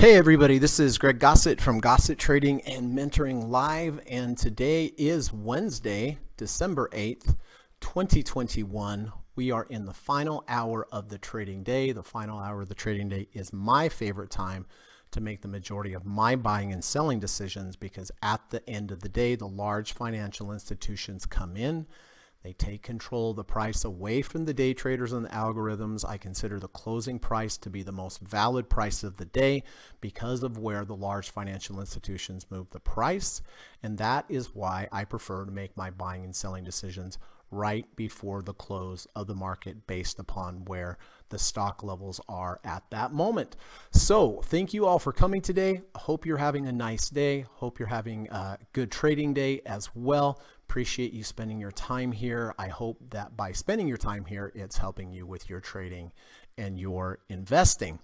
Hey everybody, this is Greg Gossett from Gossett Trading and Mentoring Live, and today is Wednesday, December 8th, 2021. We are in the final hour of the trading day. The final hour of the trading day is my favorite time to make the majority of my buying and selling decisions, because at the end of the day, the large financial institutions come in. They take control of the price away from the day traders and the algorithms. I consider the closing price to be the most valid price of the day because of where the large financial institutions move the price. And that is why I prefer to make my buying and selling decisions right before the close of the market based upon where the stock levels are at that moment. So thank you all for coming today. Hope you're having a nice day. Hope you're having a good trading day as well. Appreciate you spending your time here. I hope that by spending your time here, it's helping you with your trading and your investing.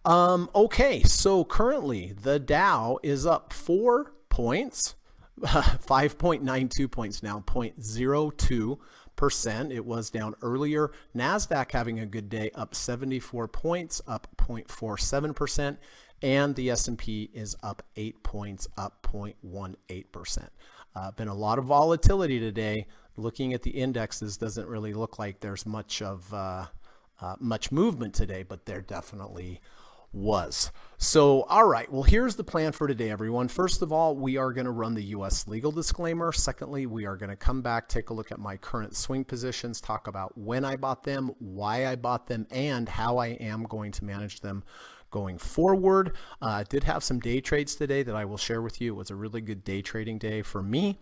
Okay, so currently the Dow is up 4 points, 5.92 points now, 0.02%. It was down earlier. NASDAQ having a good day, up 74 points, up 0.47%. And the S&P is up 8 points, up 0.18%. Been a lot of volatility today. Looking at the indexes doesn't really look like there's much movement today, but there definitely was. So, all right, well, here's the plan for today, everyone. First of all, we are going to run the U.S. legal disclaimer. Secondly, we are going to come back, take a look at my current swing positions, talk about when I bought them, why I bought them, and how I am going to manage them going forward. Did have some day trades today that I will share with you. It was a really good day trading day for me.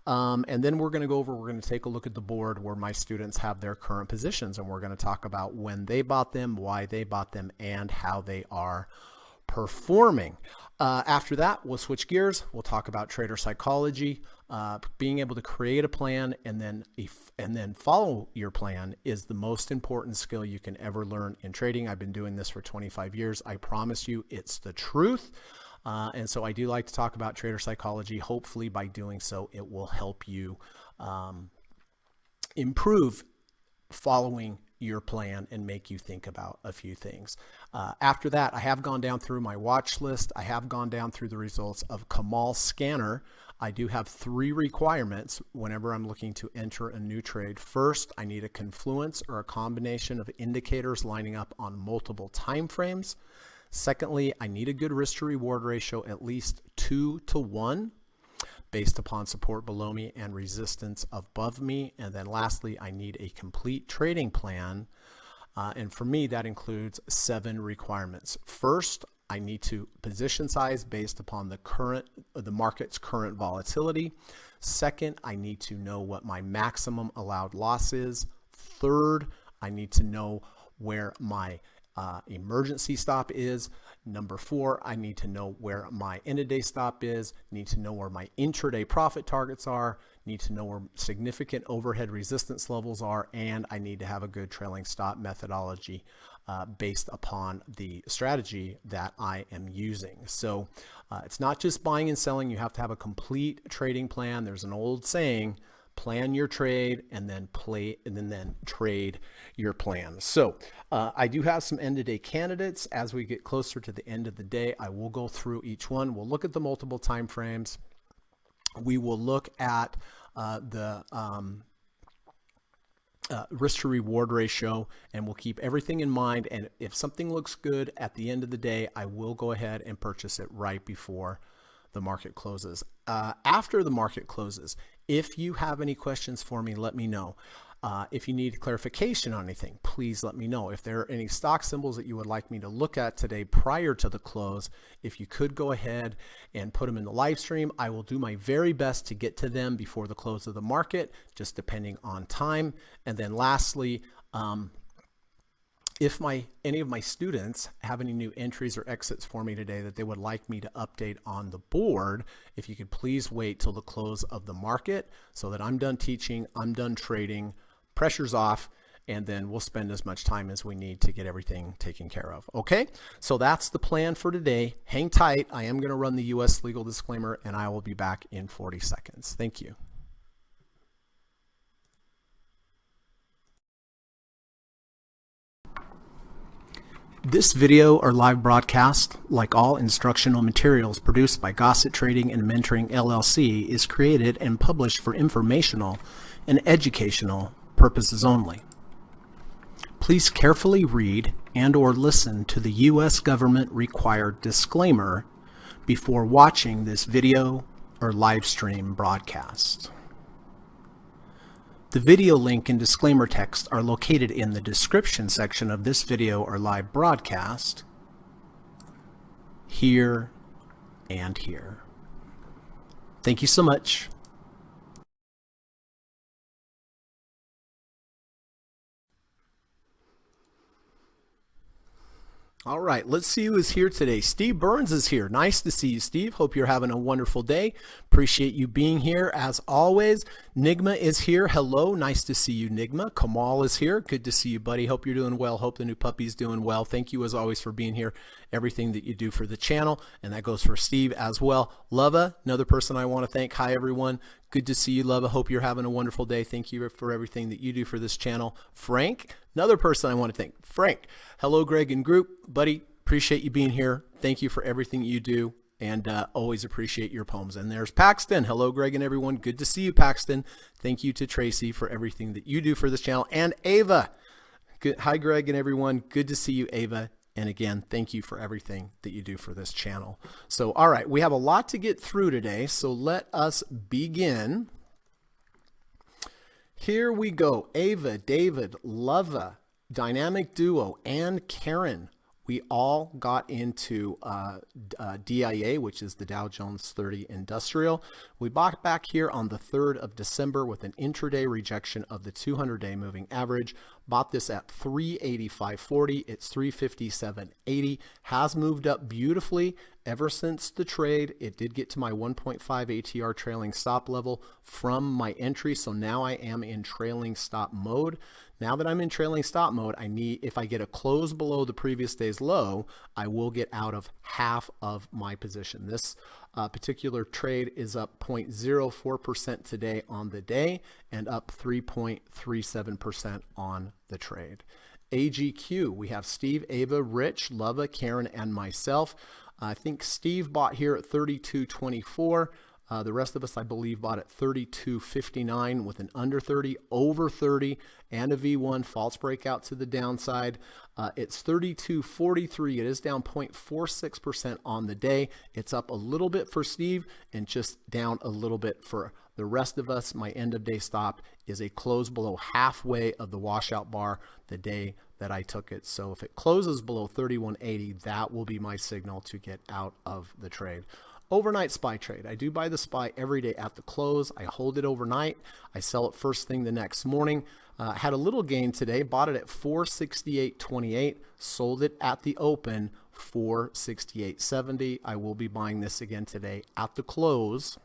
And then we're going to take a look at the board where my students have their current positions, and we're going to talk about when they bought them, why they bought them, and how they are performing. After that, we'll switch gears. We'll talk about Traitor Psychology. Being able to create a plan and then follow your plan is the most important skill you can ever learn in trading. I've been doing this for 25 years. I promise you it's the truth. And so I do like to talk about Traitor Psychology. Hopefully by doing so, it will help you improve following your plan and make you think about a few things. After that, I have gone down through my watch list. I have gone down through the results of Kamal Scanner. I do have 3 requirements whenever I'm looking to enter a new trade. First, I need a confluence or a combination of indicators lining up on multiple time frames. Secondly, I need a good risk to reward ratio, at least 2 to 1, based upon support below me and resistance above me. And then lastly, I need a complete trading plan. And for me, that includes 7 requirements. First, I need to position size based upon the market's current volatility. Second, I need to know what my maximum allowed loss is. Third, I need to know where my emergency stop is. Number 4, I need to know where my end of day stop is, need to know where my intraday profit targets are, need to know where significant overhead resistance levels are, and I need to have a good trailing stop methodology based upon the strategy that I am using. So it's not just buying and selling. You have to have a complete trading plan. There's an old saying, plan your trade and then trade your plan. So I do have some end of day candidates. As we get closer to the end of the day, I will go through each one. We'll look at the multiple time frames. We will look at the risk to reward ratio, and we'll keep everything in mind. And if something looks good at the end of the day, I will go ahead and purchase it right before the market closes. After the market closes, if you have any questions for me, let me know. If you need clarification on anything, please let me know. If there are any stock symbols that you would like me to look at today prior to the close, if you could go ahead and put them in the live stream, I will do my very best to get to them before the close of the market, just depending on time. And then lastly, if any of my students have any new entries or exits for me today that they would like me to update on the board, if you could please wait till the close of the market so that I'm done teaching, I'm done trading, pressure's off, and then we'll spend as much time as we need to get everything taken care of. Okay, so that's the plan for today. Hang tight. I am going to run the U.S. legal disclaimer, and I will be back in 40 seconds. Thank you. This video or live broadcast, like all instructional materials produced by Gossett Trading and Mentoring LLC, is created and published for informational and educational purposes only. Please carefully read and/or listen to the U.S. government required disclaimer before watching this video or live stream broadcast. The video link and disclaimer text are located in the description section of this video or live broadcast, here and here. Thank you so much. All right, let's see who is here today. Steve Burns is here. Nice to see you, Steve. Hope you're having a wonderful day. Appreciate you being here as always. Nigma is here. Hello, nice to see you, Nigma. Kamal is here. Good to see you, buddy. Hope you're doing well. Hope the new puppy's doing well. Thank you as always for being here. Everything that you do for the channel, and that goes for Steve as well. Lava, another person I want to thank. Hi, everyone. Good to see you, Lava. Hope you're having a wonderful day. Thank you for everything that you do for this channel. Frank, another person I want to thank. Frank, hello, Greg and group. Buddy, appreciate you being here. Thank you for everything you do, and always appreciate your poems. And there's Paxton. Hello, Greg and everyone. Good to see you, Paxton. Thank you to Tracy for everything that you do for this channel. And Ava. Good. Hi, Greg and everyone. Good to see you, Ava. And again, thank you for everything that you do for this channel. So, all right, we have a lot to get through today, so let us begin. Here we go. Ava, David, Lava, Dynamic Duo, and Karen. We all got into DIA, which is the Dow Jones 30 Industrial. We bought back here on the 3rd of December with an intraday rejection of the 200-day moving average. Bought this at 385.40. It's 357.80. Has moved up beautifully ever since the trade. It did get to my 1.5 ATR trailing stop level from my entry. So now I am in trailing stop mode. Now that I'm in trailing stop mode, if I get a close below the previous day's low, I will get out of half of my position. This particular trade is up 0.04% today on the day and up 3.37% on the trade. AGQ, we have Steve, Ava, Rich, Lava, Karen, and myself. I think Steve bought here at 32.24. The rest of us, I believe, bought at 32.59 with an under 30, over 30, and a V1 false breakout to the downside. It's 32.43. It is down 0.46% on the day. It's up a little bit for Steve and just down a little bit for the rest of us. My end of day stop is a close below halfway of the washout bar the day that I took it. So if it closes below 31.80, that will be my signal to get out of the trade. Overnight SPY trade. I do buy the SPY every day at the close. I hold it overnight. I sell it first thing the next morning. Had a little gain today. Bought it at 468.28. Sold it at the open 468.70. I will be buying this again today at the close.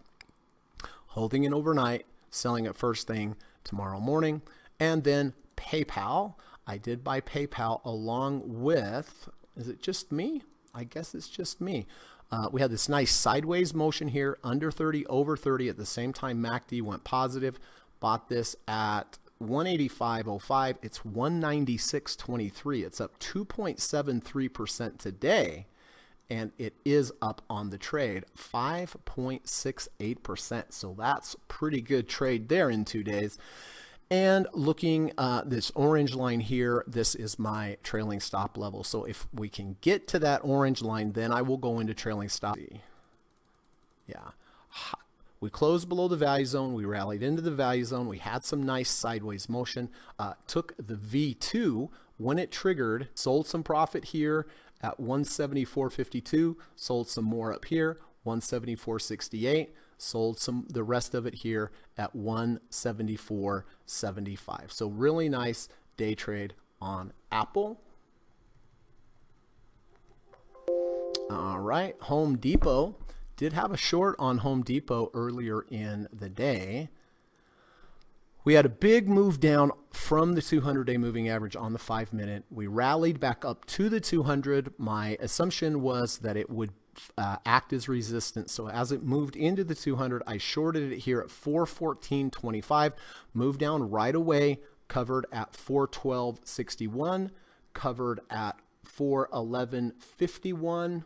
Holding it overnight. Selling it first thing tomorrow morning. And then PayPal. I did buy PayPal along with, is it just me? I guess it's just me. We had this nice sideways motion here, under 30, over 30. At the same time, MACD went positive. Bought this at 185.05. It's 196.23. It's up 2.73% today, and it is up on the trade 5.68%. So that's pretty good trade there in 2 days. And looking this orange line here, this is my trailing stop level. So if we can get to that orange line, then I will go into trailing stop. Yeah. We closed below the value zone. We rallied into the value zone. We had some nice sideways motion. Took the V2 when it triggered, sold some profit here at 174.52, sold some more up here, 174.68. Sold the rest of it here at 174.75. So really nice day trade on Apple. All right, Home Depot. Did have a short on Home Depot earlier in the day. We had a big move down from the 200-day moving average on the 5-minute. We rallied back up to the 200. My assumption was that it would act as resistance. So as it moved into the 200, I shorted it here at 414.25, moved down right away, covered at 412.61, covered at 411.51.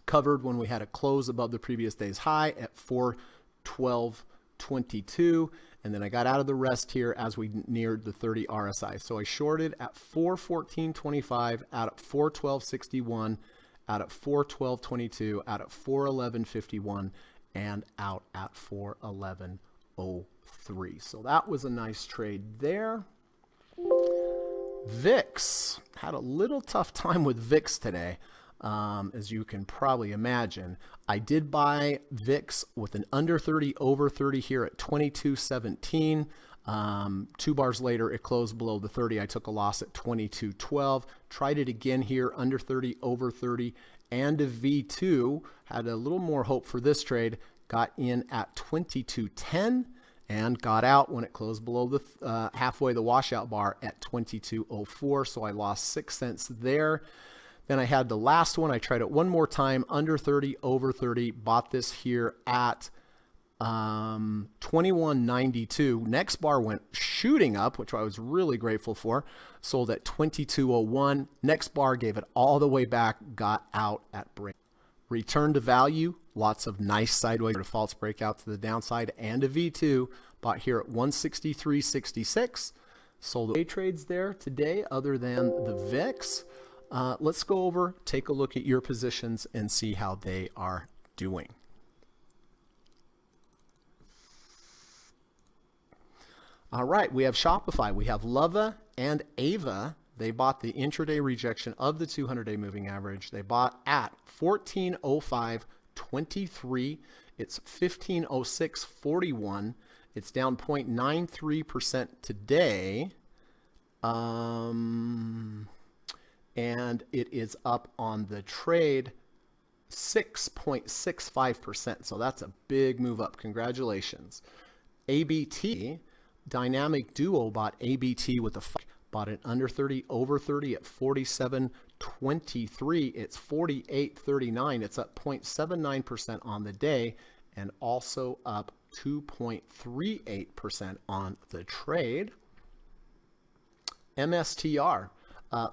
Covered when we had a close above the previous day's high at 412.22. And then I got out of the rest here as we neared the 30 RSI. So I shorted at 414.25, out at 412.61, out at 412.22, out at 411.51, and out at 411.03. So that was a nice trade there. VIX, had a little tough time with VIX today. As you can probably imagine. I did buy VIX with an under 30, over 30 here at 22.17. 2 bars later, it closed below the 30. I took a loss at 22.12. Tried it again here, under 30, over 30, and a V2. Had a little more hope for this trade. Got in at 22.10 and got out when it closed below the halfway the washout bar at 22.04. So I lost 6 cents there. Then I had the last one. I tried it one more time, under 30, over 30. Bought this here at 21.92. Next bar went shooting up, which I was really grateful for. Sold at 22.01. Next bar gave it all the way back, got out at break. Return to value, lots of nice sideways or false breakout to the downside, and a V2. Bought here at 163.66. Sold a trades there today other than the VIX. Let's go over, take a look at your positions and see how they are doing. All right, we have Shopify, we have Lava and Ava. They bought the intraday rejection of the 200-day moving average. They bought at 14.05.23. It's 15.06.41. It's down 0.93% today. And it is up on the trade 6.65%. So that's a big move up. Congratulations. ABT, Dynamic Duo, bought ABT with a bought it under 30, over 30 at 47.23. It's 48.39. It's up 0.79% on the day and also up 2.38% on the trade. MSTR.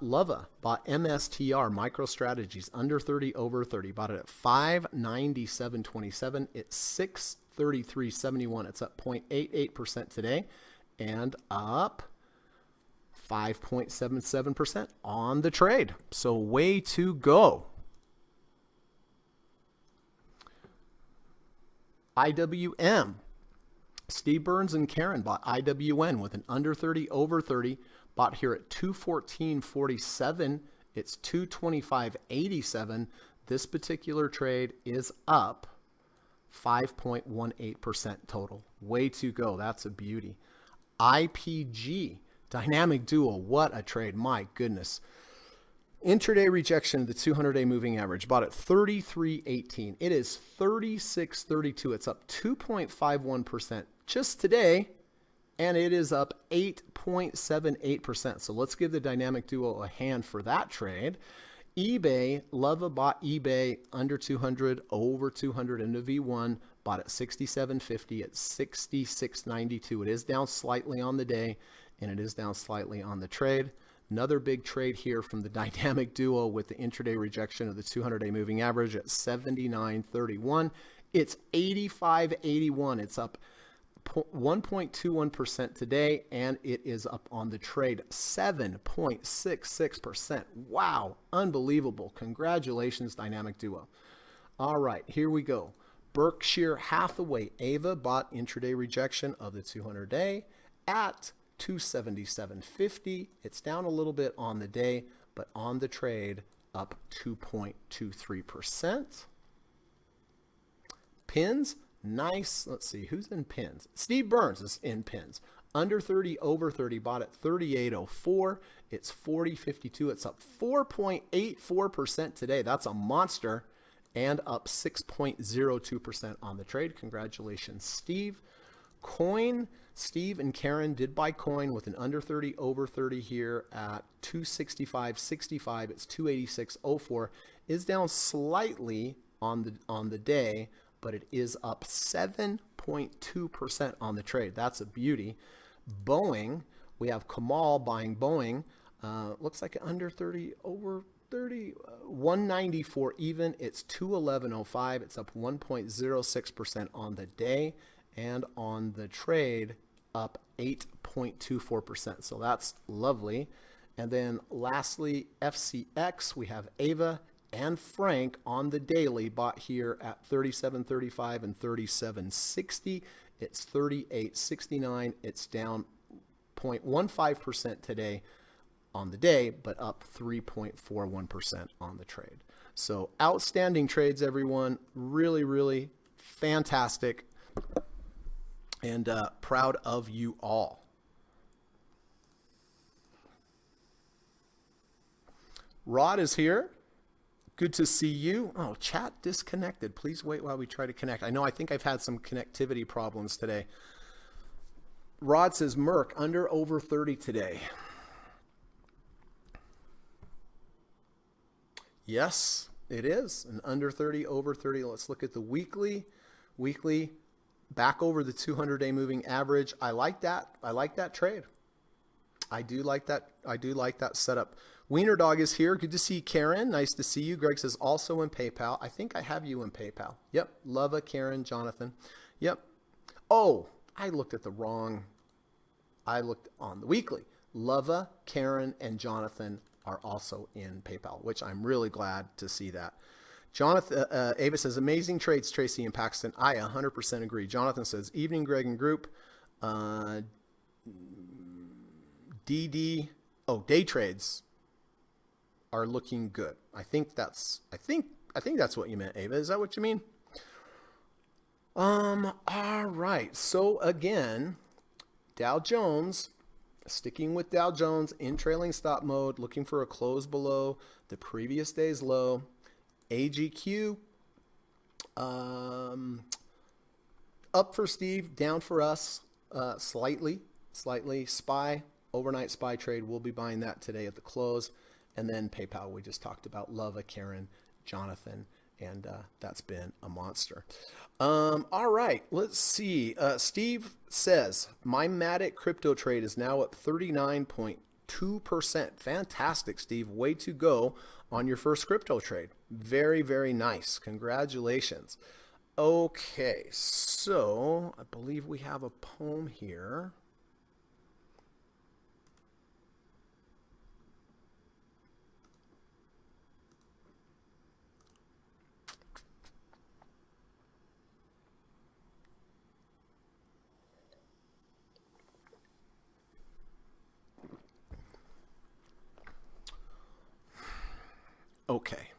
Lava bought MSTR, MicroStrategies, under 30, over 30. Bought it at 597.27. It's 633.71. It's up 0.88% today and up 5.77% on the trade. So way to go. IWM. Steve Burns and Karen bought IWN with an under 30, over 30. Bought here at 214.47. It's 225.87. This particular trade is up 5.18% total. Way to go. That's a beauty. IPG, Dynamic Duo. What a trade. My goodness. Intraday rejection of the 200-day moving average. Bought at 33.18. It is 36.32. It's up 2.51% just today. And it is up 8.78%. So let's give the Dynamic Duo a hand for that trade. eBay, Lava bought eBay under 200, over 200 into V1, bought at 67.50 at 66.92. It is down slightly on the day, and it is down slightly on the trade. Another big trade here from the Dynamic Duo with the intraday rejection of the 200-day moving average at 79.31. It's 85.81. It's up 1.21% today, and it is up on the trade 7.66%. Wow, unbelievable. Congratulations, Dynamic Duo. All right, here we go. Berkshire Hathaway, Ava bought intraday rejection of the 200-day at 277.50. It's down a little bit on the day, but on the trade up 2.23%. Pins. Nice. Let's see who's in pins. Steve Burns is in pins. Under 30, over 30. Bought at 38.04. It's 40.52. It's up 4.84% today. That's a monster. And up 6.02% on the trade. Congratulations, Steve. Coin. Steve and Karen did buy coin with an under 30, over 30 here at 265.65. It's 286.04. Is down slightly on the day, but it is up 7.2% on the trade. That's a beauty. Boeing, we have Kamal buying Boeing Looks like under 30, over 30, 194 even. It's 211.05. It's up 1.06% on the day, and on the trade up 8.24%. So that's lovely. And then lastly, FCX, we have Ava and Frank on the daily, bought here at 37.35 and 37.60. It's 38.69. It's down 0.15% today on the day, but up 3.41% on the trade. So outstanding trades, everyone. Really, really fantastic, and proud of you all. Rod is here. Good to see you. Oh, chat disconnected. Please wait while we try to connect. I think I've had some connectivity problems today. Rod says Merck under over 30 today. Yes, it is. An under 30, over 30. Let's look at the weekly. Weekly back over the 200-day moving average. I like that. I like that trade. I do like that. I do like that setup. Wiener Dog is here. Good to see Karen. Nice to see you. Greg says also in PayPal. I think I have you in PayPal. Yep. Lova, Karen, Jonathan. Yep. Oh, I looked at the wrong. I looked on the weekly. Lova, Karen, and Jonathan are also in PayPal, which I'm really glad to see that. Jonathan, Ava says, amazing trades, Tracy and Paxton. I 100% agree. Jonathan says, evening, Greg and group. DD, day trades are looking good. I think that's what you meant, Ava. Is that what you mean? All right. So again, Dow Jones, sticking with Dow Jones in trailing stop mode, looking for a close below the previous day's low. AGQ, up for Steve, down for us, slightly. SPY, overnight SPY trade. We'll be buying that today at the close. And then PayPal, we just talked about Lova, Karen, Jonathan, and that's been a monster. All right, let's see. Steve says, my Matic crypto trade is now up 39.2%. Fantastic, Steve. Way to go on your first crypto trade. Very, very nice. Congratulations. Okay, so I believe we have a poem here. Okay.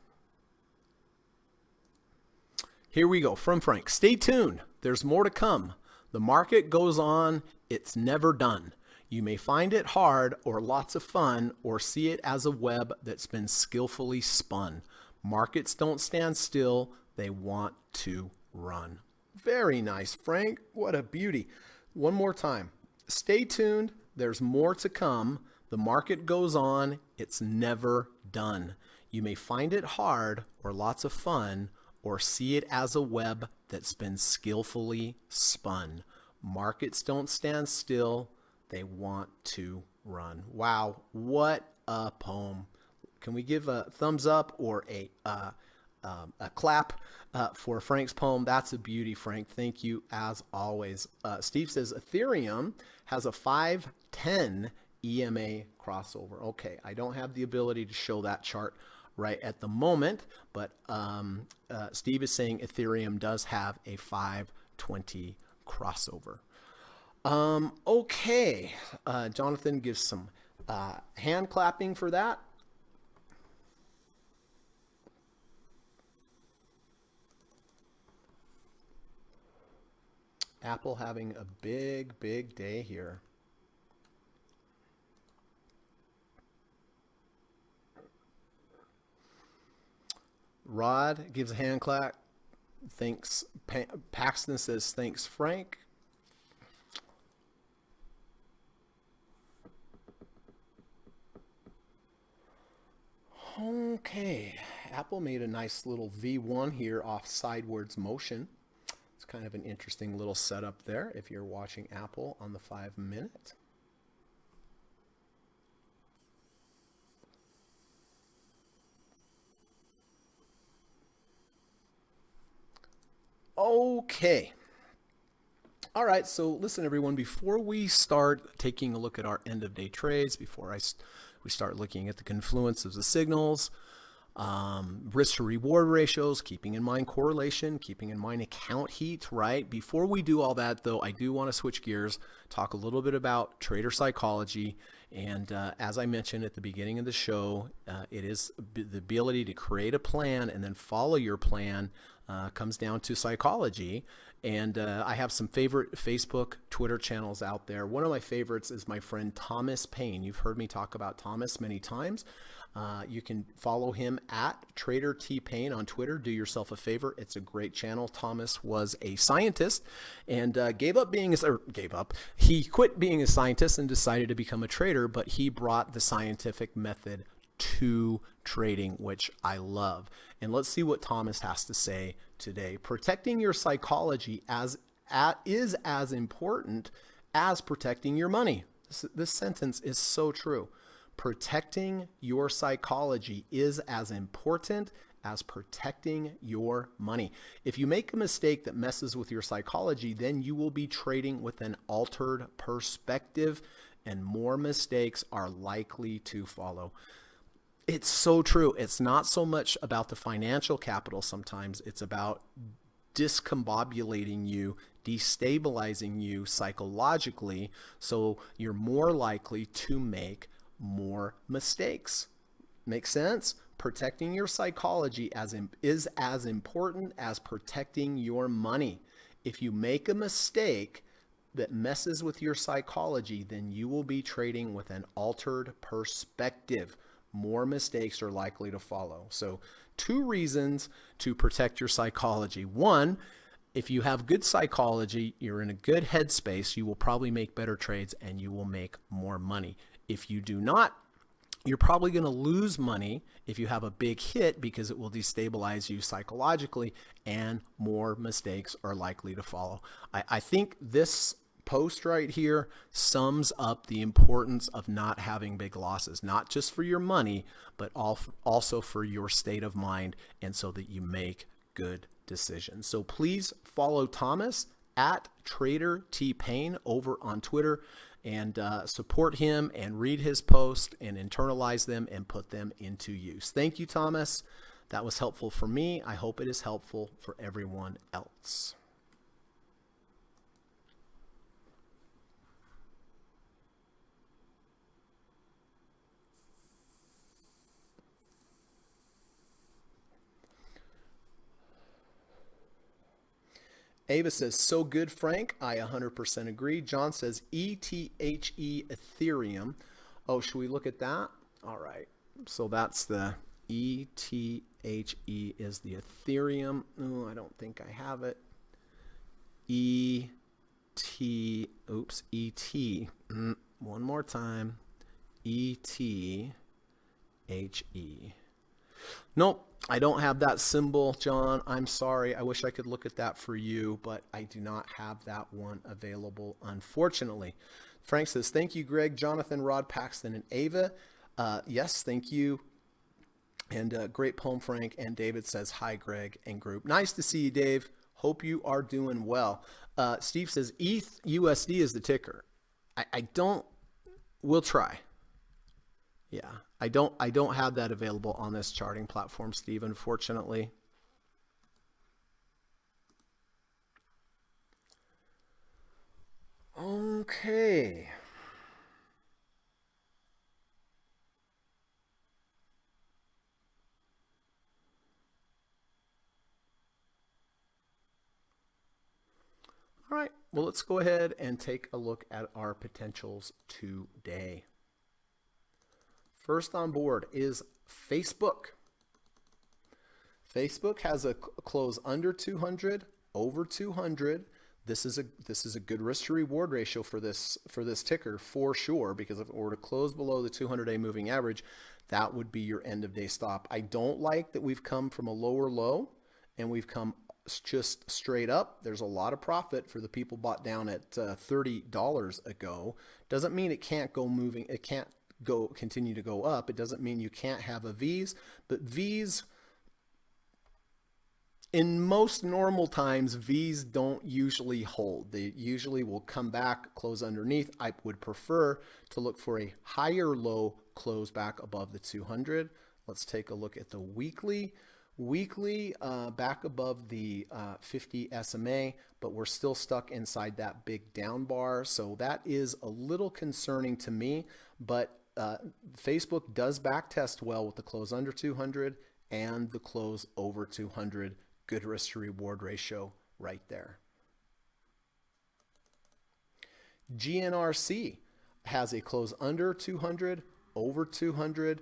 Here we go from Frank. Stay tuned. There's more to come. The market goes on. It's never done. You may find it hard or lots of fun or see it as a web that's been skillfully spun. Markets don't stand still. They want to run. Very nice, Frank. What a beauty. One more time. Stay tuned. There's more to come. The market goes on. It's never done. You may find it hard or lots of fun or see it as a web that's been skillfully spun. Markets don't stand still. They want to run. Wow, what a poem. Can we give a thumbs up or a clap for Frank's poem? That's a beauty, Frank. Thank you as always. Steve says Ethereum has a 510 EMA crossover. Okay, I don't have the ability to show that chart right at the moment, but Steve is saying Ethereum does have a 520 crossover. Okay, Jonathan gives some hand clapping for that. Apple having a big, big day here. Rod gives a hand clap. Thanks. Paxton says, thanks, Frank. Okay. Apple made a nice little V1 here off sidewards motion. It's kind of an interesting little setup there if you're watching Apple on the 5-minute. Okay. All right, so listen, everyone, before we start taking a look at our end of day trades, we start looking at the confluence of the signals, risk to reward ratios, keeping in mind correlation, keeping in mind account heat, right? Before we do all that, though, I do want to switch gears, talk a little bit about trader psychology. And as I mentioned at the beginning of the show, it is the ability to create a plan and then follow your plan comes down to psychology. And I have some favorite Facebook, Twitter channels out there. One of my favorites is my friend Thomas Paine. You've heard me talk about Thomas many times. You can follow him at Traitor T Paine on Twitter. Do yourself a favor. It's a great channel. Thomas was a scientist and he quit being a scientist and decided to become a trader, but he brought the scientific method to trading, which I love. And let's see what Thomas has to say today. Protecting your psychology is as important as protecting your money. This sentence is so true. Protecting your psychology is as important as protecting your money. If you make a mistake that messes with your psychology, then you will be trading with an altered perspective, and more mistakes are likely to follow. It's so true. It's not so much about the financial capital sometimes. It's about discombobulating you, destabilizing you psychologically, so you're more likely to make more mistakes. Make sense? Protecting your psychology is as important as protecting your money. If you make a mistake that messes with your psychology, then you will be trading with an altered perspective. More mistakes are likely to follow. So 2 reasons to protect your psychology. 1, if you have good psychology, you're in a good headspace, you will probably make better trades and you will make more money. If you do not, you're probably going to lose money if you have a big hit because it will destabilize you psychologically and more mistakes are likely to follow. I think this post right here sums up the importance of not having big losses, not just for your money, but also for your state of mind, and so that you make good decisions. So please follow Thomas at Trader T Paine over on Twitter and support him and read his posts and internalize them and put them into use. Thank you, Thomas. That was helpful for me. I hope it is helpful for everyone else. Ava says, so good, Frank. I 100% agree. John says, ETHE Ethereum. Oh, should we look at that? All right. So that's the ETHE is the Ethereum. Oh, I don't think I have it. ET. One more time. ETHE. Nope, I don't have that symbol, John. I'm sorry. I wish I could look at that for you, but I do not have that one available, unfortunately. Frank says, thank you, Greg, Jonathan, Rod, Paxton, and Ava. Yes, thank you. And great poem, Frank. And David says, hi, Greg and group. Nice to see you, Dave. Hope you are doing well. Steve says, ETH USD is the ticker. I don't, we'll try. Yeah, I don't have that available on this charting platform, Steve, unfortunately. Okay. All right, well, let's go ahead and take a look at our potentials today. First on board is Facebook. Facebook has a close under 200, over 200. This is a good risk to reward ratio for this ticker for sure, because if it were to close below the 200-day moving average, that would be your end of day stop. I don't like that we've come from a lower low and we've come just straight up. There's a lot of profit for the people bought down at $30 ago. Doesn't mean it can't go moving. It can't continue to go up. It doesn't mean you can't have a V's, but V's, In most normal times, V's don't usually hold. They usually will come back, close underneath. I would prefer to look for a higher low close back above the 200. Let's take a look at the weekly. Weekly back above the 50 SMA, but we're still stuck inside that big down bar. So that is a little concerning to me, but Facebook does back test well with the close under 200 and the close over 200. Good risk to reward ratio right there. GNRC has a close under 200, over 200.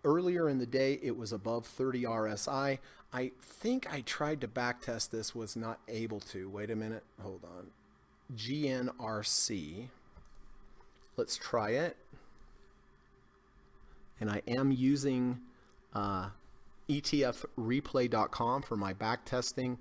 Earlier in the day, it was above 30 RSI. I think I tried to back test this, was not able to. Wait a minute, hold on. GNRC. Let's try it. And I am using ETFreplay.com for my back testing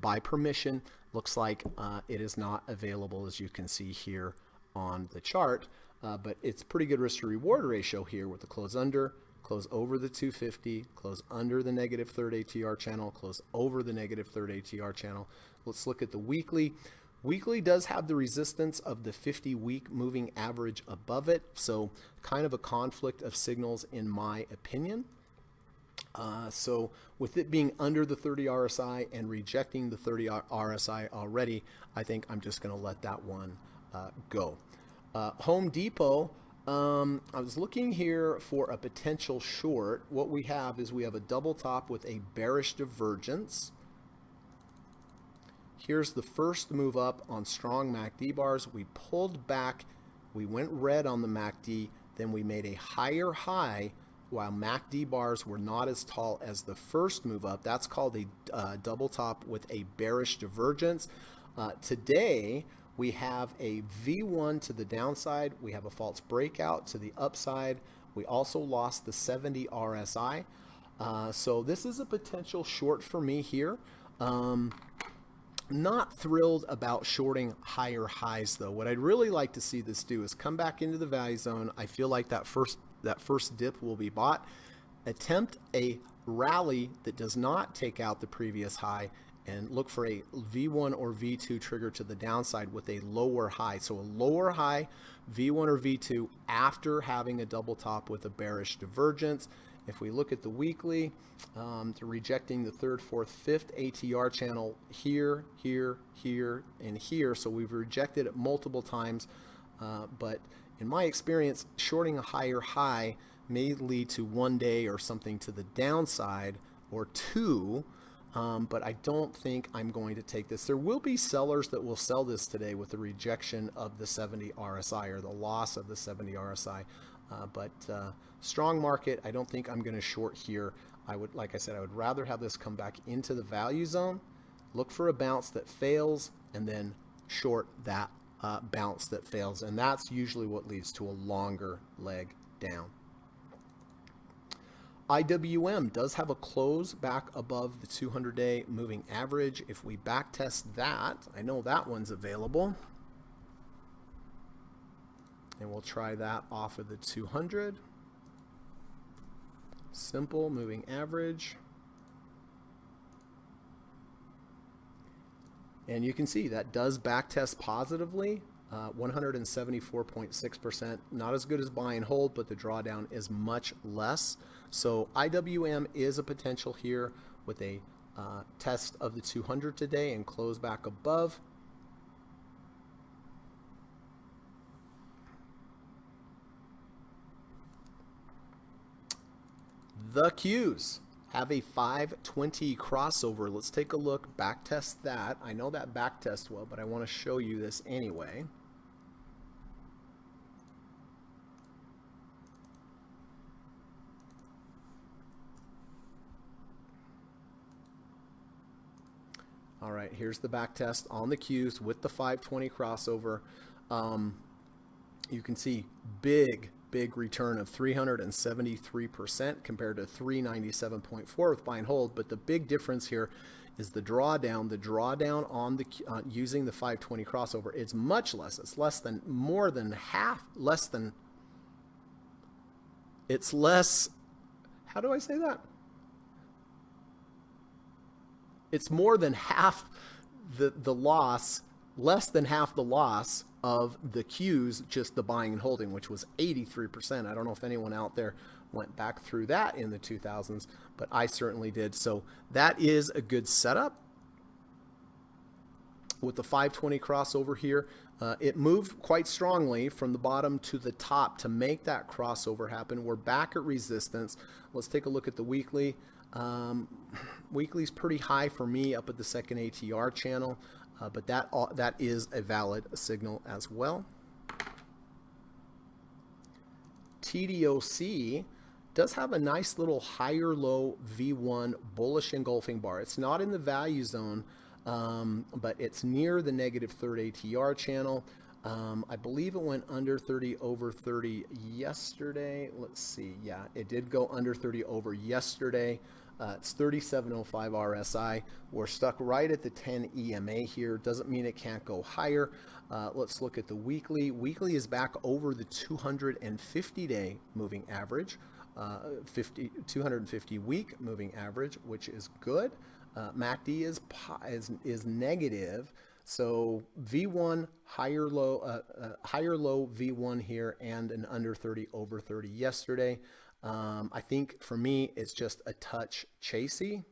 by permission. Looks like it is not available, as you can see here on the chart, but it's pretty good risk to reward ratio here with the close under, close over the 250, close under the negative third ATR channel, close over the negative third ATR channel. Let's look at the weekly. Weekly does have the resistance of the 50-week moving average above it, so kind of a conflict of signals in my opinion. So with it being under the 30 RSI and rejecting the 30 RSI already, I think I'm just going to let that one go. Home Depot, I was looking here for a potential short. What we have is we have a double top with a bearish divergence. Here's the first move up on strong MACD bars. We pulled back, we went red on the MACD, then we made a higher high while MACD bars were not as tall as the first move up. That's called a double top with a bearish divergence. Today, we have a V1 to the downside. We have a false breakout to the upside. We also lost the 70 RSI. So this is a potential short for me here. Not thrilled about shorting higher highs though. What I'd really like to see this do is come back into the value zone. I feel like that first dip will be bought. Attempt a rally that does not take out the previous high and look for a V1 or V2 trigger to the downside with a lower high. So a lower high, V1 or V2 after having a double top with a bearish divergence. If we look at the weekly, to rejecting the third, fourth, fifth ATR channel here, here, here, and here. So we've rejected it multiple times, but in my experience, shorting a higher high may lead to one day or something to the downside or two, but I don't think I'm going to take this. There will be sellers that will sell this today with the rejection of the 70 RSI or the loss of the 70 RSI. But strong market, I don't think I'm going to short here. I would, like I said, I would rather have this come back into the value zone, look for a bounce that fails, and then short that bounce that fails. And that's usually what leads to a longer leg down. IWM does have a close back above the 200-day moving average. If we back test that, I know that one's available. And we'll try that off of the 200. Simple moving average. And you can see that does back test positively, 174.6%. Not as good as buy and hold, but the drawdown is much less. So IWM is a potential here with a test of the 200 today and close back above. The Qs have a 520 crossover. Let's take a look, back test that. I know that back test well, but I want to show you this anyway. All right, here's the back test on the Qs with the 520 crossover. You can see big return of 373% compared to 397.4 with buy and hold. But the big difference here is the drawdown. The drawdown on the using the 520 crossover is much less. It's less than, more than half, less than, it's less, how do I say that? It's more than half the loss, less than half the loss of the Qs, just the buying and holding, which was 83%. I don't know if anyone out there went back through that in the 2000s, but I certainly did. So that is a good setup. With the 520 crossover here, it moved quite strongly from the bottom to the top to make that crossover happen. We're back at resistance. Let's take a look at the weekly. Weekly's pretty high for me up at the second ATR channel, but that is a valid signal as well. TDOC does have a nice little higher low V1 bullish engulfing bar. It's not in the value zone, but it's near the negative third ATR channel. I believe it went under 30 over 30 yesterday. Let's see. Yeah, it did go under 30 over yesterday. It's 3705 RSI. We're stuck right at the 10 EMA here. Doesn't mean it can't go higher. Let's look at the weekly. Weekly is back over the 250-day moving average, 250 week moving average, which is good. MACD is negative. So V1 higher low V1 here, and an under 30 over 30 yesterday. I think for me it's just a touch chasey.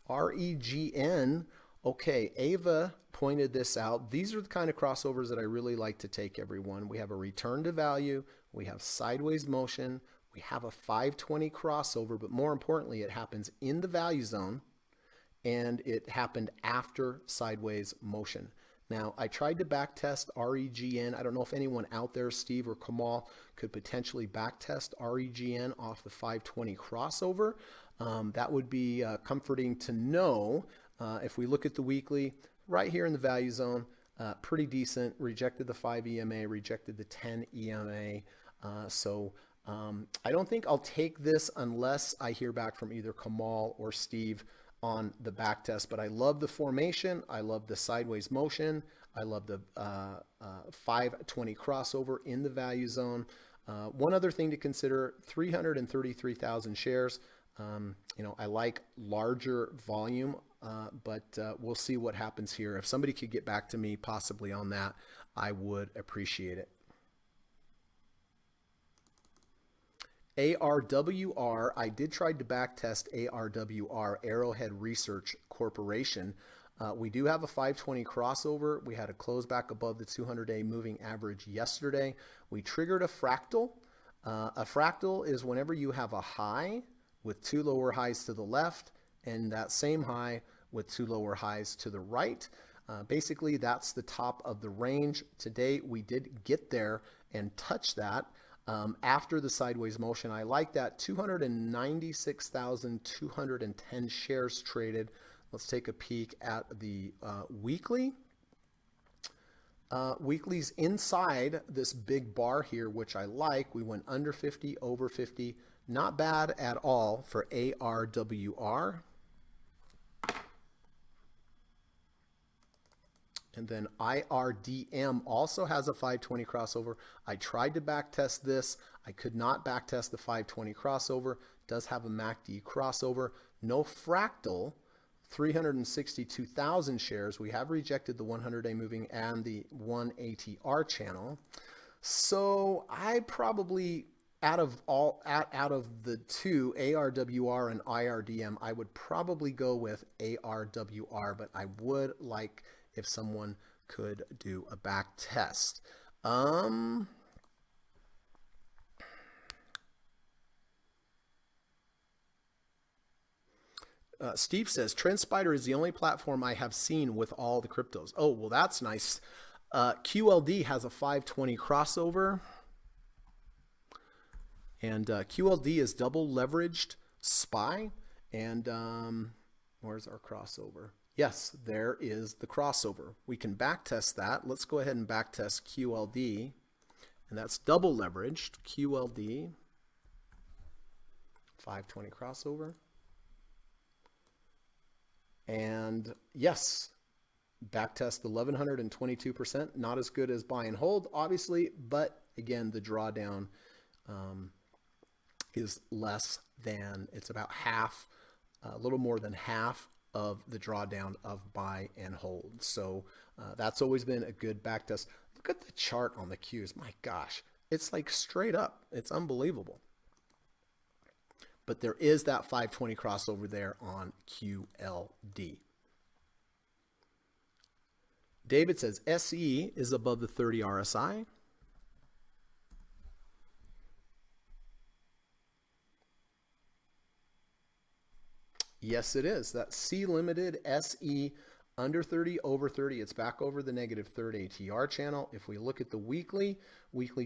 REGN, okay, Ava pointed this out. These are the kind of crossovers that I really like to take, everyone. We have a return to value, we have sideways motion, we have a 520 crossover, but more importantly, it happens in the value zone, and it happened after sideways motion. Now, I tried to backtest REGN. I don't know if anyone out there, Steve or Kamal, could potentially backtest REGN off the 520 crossover. That would be comforting to know. If we look at the weekly, right here in the value zone, pretty decent. Rejected the 5 EMA, rejected the 10 EMA. I don't think I'll take this unless I hear back from either Kamal or Steve on the back test, but I love the formation. I love the sideways motion. I love the 520 crossover in the value zone. One other thing to consider, 333,000 shares. I like larger volume, but we'll see what happens here. If somebody could get back to me possibly on that, I would appreciate it. ARWR, I did try to backtest ARWR, Arrowhead Research Corporation. We do have a 520 crossover. We had a close back above the 200-day moving average yesterday. We triggered a fractal. A fractal is whenever you have a high with two lower highs to the left and that same high with two lower highs to the right. Basically, that's the top of the range. Today, we did get there and touch that. After the sideways motion, I like that. 296,210 shares traded. Let's take a peek at the weekly. Weekly's inside this big bar here, which I like. We went under 50, over 50. Not bad at all for ARWR. And then IRDM also has a 520 crossover. I tried to backtest this. I could not backtest the 520 crossover. Does have a MACD crossover. No fractal. 362,000 shares. We have rejected the 100-day moving and the 1 ATR channel. So I probably, out of the two, ARWR and IRDM, I would probably go with ARWR, but I would like if someone could do a back test. Steve says, TrendSpider is the only platform I have seen with all the cryptos. Oh, well, that's nice. QLD has a 520 crossover. And QLD is double leveraged SPY. And where's our crossover? Yes, there is the crossover. We can backtest that. Let's go ahead and backtest QLD. And that's double leveraged QLD. 520 crossover. And yes, backtest 1,122%. Not as good as buy and hold, obviously, but again, the drawdown is less than, it's about half a little more than half of the drawdown of buy and hold. So that's always been a good back test. Look at the chart on the Qs. My gosh, it's like straight up. It's unbelievable. But there is that 520 crossover there on QLD. David says SE is above the 30 RSI. Yes, it is. That C limited SE under 30, over 30. It's back over the negative third ATR channel. If we look at the weekly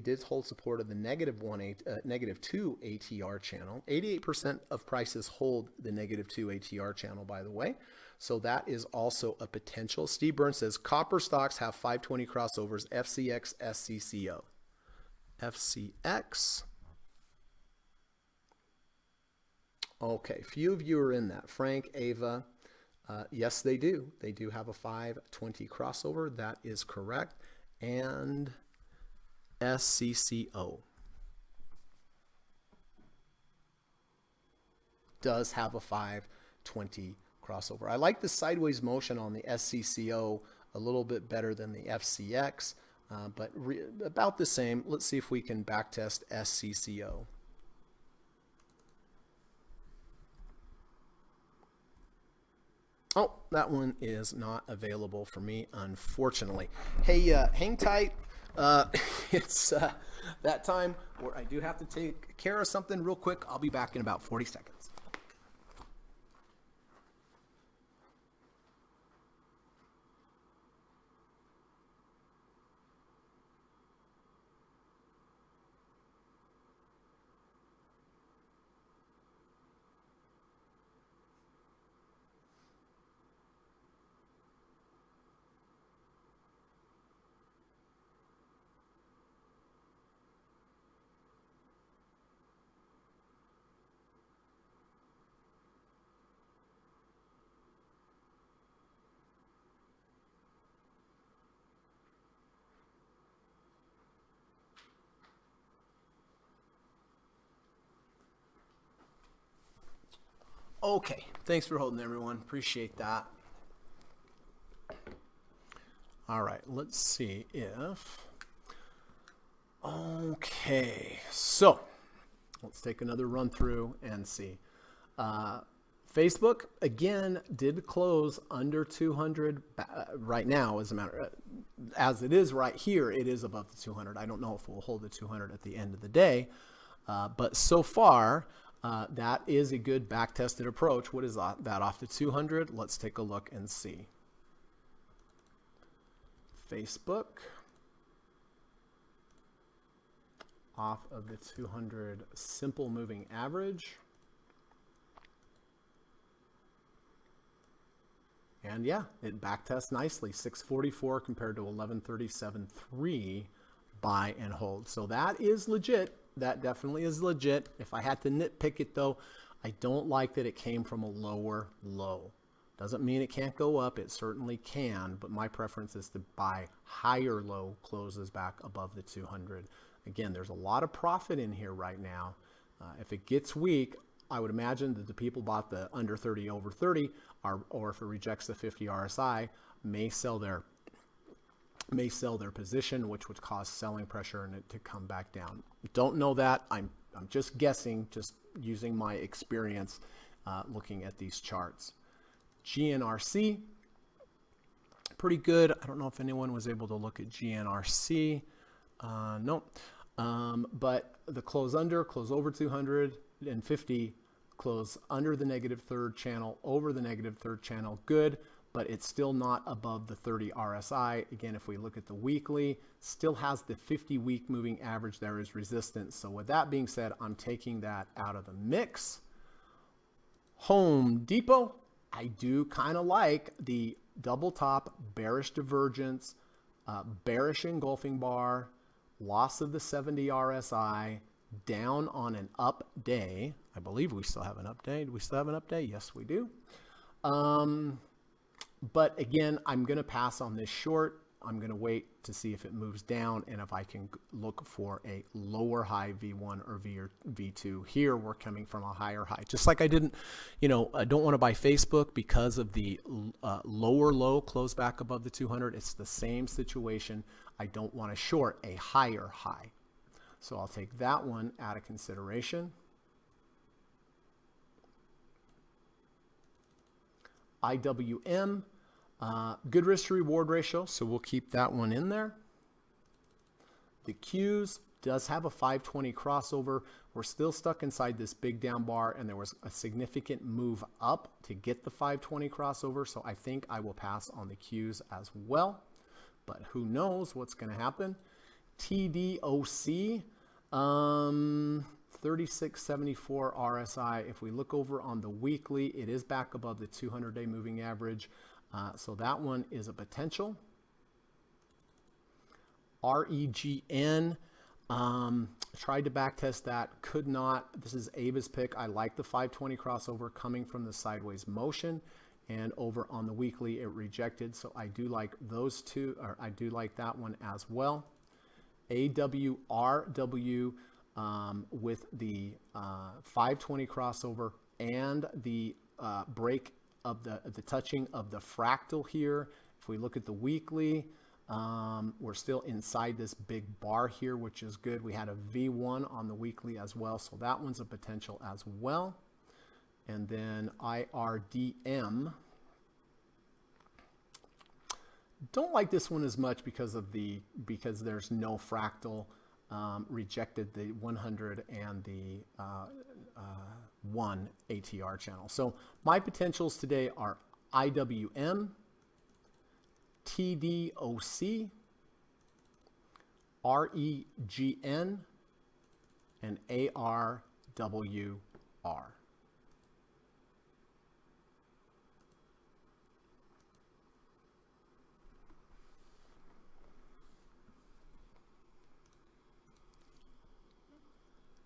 did hold support of the negative 2 ATR channel. 88% of prices hold the negative 2 ATR channel, by the way. So that is also a potential. Steve Burns says copper stocks have 520 crossovers, FCX, SCCO. FCX. Okay, few of you are in that. Frank, Ava, yes, they do. They do have a 520 crossover. That is correct. And SCCO does have a 520 crossover. I like the sideways motion on the SCCO a little bit better than the FCX, but about the same. Let's see if we can backtest SCCO. Oh, that one is not available for me, unfortunately. Hey, hang tight. It's that time where I do have to take care of something real quick. I'll be back in about 40 seconds. Okay, thanks for holding, everyone. Appreciate that. All right, let's see if... Okay, so let's take another run through and see. Facebook, again, did close under 200 right now. As it is right here, it is above the 200. I don't know if we'll hold the 200 at the end of the day, but so far, that is a good back-tested approach. What is that off the 200? Let's take a look and see. Facebook off of the 200 simple moving average. And yeah, it backtests nicely. 644 compared to 1137.3 buy and hold. So that is legit. That definitely is legit. If I had to nitpick it though, I don't like that it came from a lower low. Doesn't mean it can't go up. It certainly can, but my preference is to buy higher low closes back above the 200. Again, there's a lot of profit in here right now. If it gets weak, I would imagine that the people bought the under 30 over 30 or if it rejects the 50 RSI may sell their position, which would cause selling pressure and it to come back down. Don't know that. I'm just guessing, just using my experience looking at these charts. GNRC, pretty good. I don't know if anyone was able to look at GNRC. No. But the close under, close over 250, close under the negative third channel, over the negative third channel, good. But it's still not above the 30 RSI. Again, if we look at the weekly, still has the 50-week moving average there is resistance. So with that being said, I'm taking that out of the mix. Home Depot, I do kind of like the double top, bearish divergence, bearish engulfing bar, loss of the 70 RSI, down on an up day. I believe we still have an up day. Do we still have an up day? Yes, we do. But again, I'm going to pass on this short. I'm going to wait to see if it moves down and if I can look for a lower high V1 or V2. Here we're coming from a higher high. Just like I didn't, I don't want to buy Facebook because of the lower low close back above the 200. It's the same situation. I don't want to short a higher high. So I'll take that one out of consideration. IWM. Good risk to reward ratio, so we'll keep that one in there. The Qs does have a 520 crossover. We're still stuck inside this big down bar, and there was a significant move up to get the 520 crossover, so I think I will pass on the Qs as well, but who knows what's going to happen. TDOC, 3674 RSI. If we look over on the weekly, it is back above the 200-day moving average. So that one is a potential. REGN, tried to backtest that, could not. This is Ava's pick. I like the 520 crossover coming from the sideways motion, and over on the weekly it rejected. So I do like those two, or I do like that one as well. AWRW with the 520 crossover and the break of the touching of the fractal here. If we look at the weekly, we're still inside this big bar here, which is good. We had a V1 on the weekly as well, so that one's a potential as well. And then IRDM. Don't like this one as much because there's no fractal. Rejected the 100 and the 1 ATR channel. So my potentials today are IWM, TDOC, REGN, and ARWR.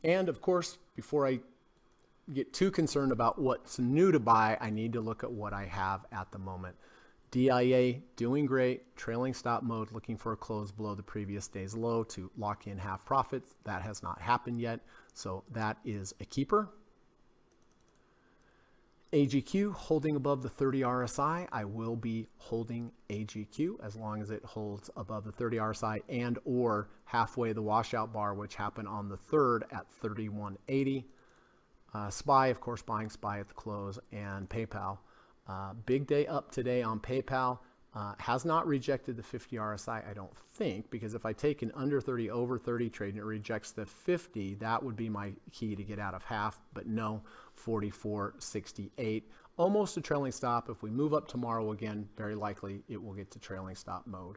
And of course, before I get too concerned about what's new to buy, I need to look at what I have at the moment. DIA doing great, trailing stop mode, looking for a close below the previous day's low to lock in half profits. That has not happened yet, so that is a keeper. AGQ holding above the 30 RSI. I will be holding AGQ as long as it holds above the 30 RSI and or halfway the washout bar, which happened on the 3rd at 3180. SPY, of course, buying SPY at the close, and PayPal. Big day up today on PayPal. Has not rejected the 50 RSI, I don't think, because if I take an under 30, over 30 trade and it rejects the 50, that would be my key to get out of half, but no, 44.68. Almost a trailing stop. If we move up tomorrow again, very likely it will get to trailing stop mode.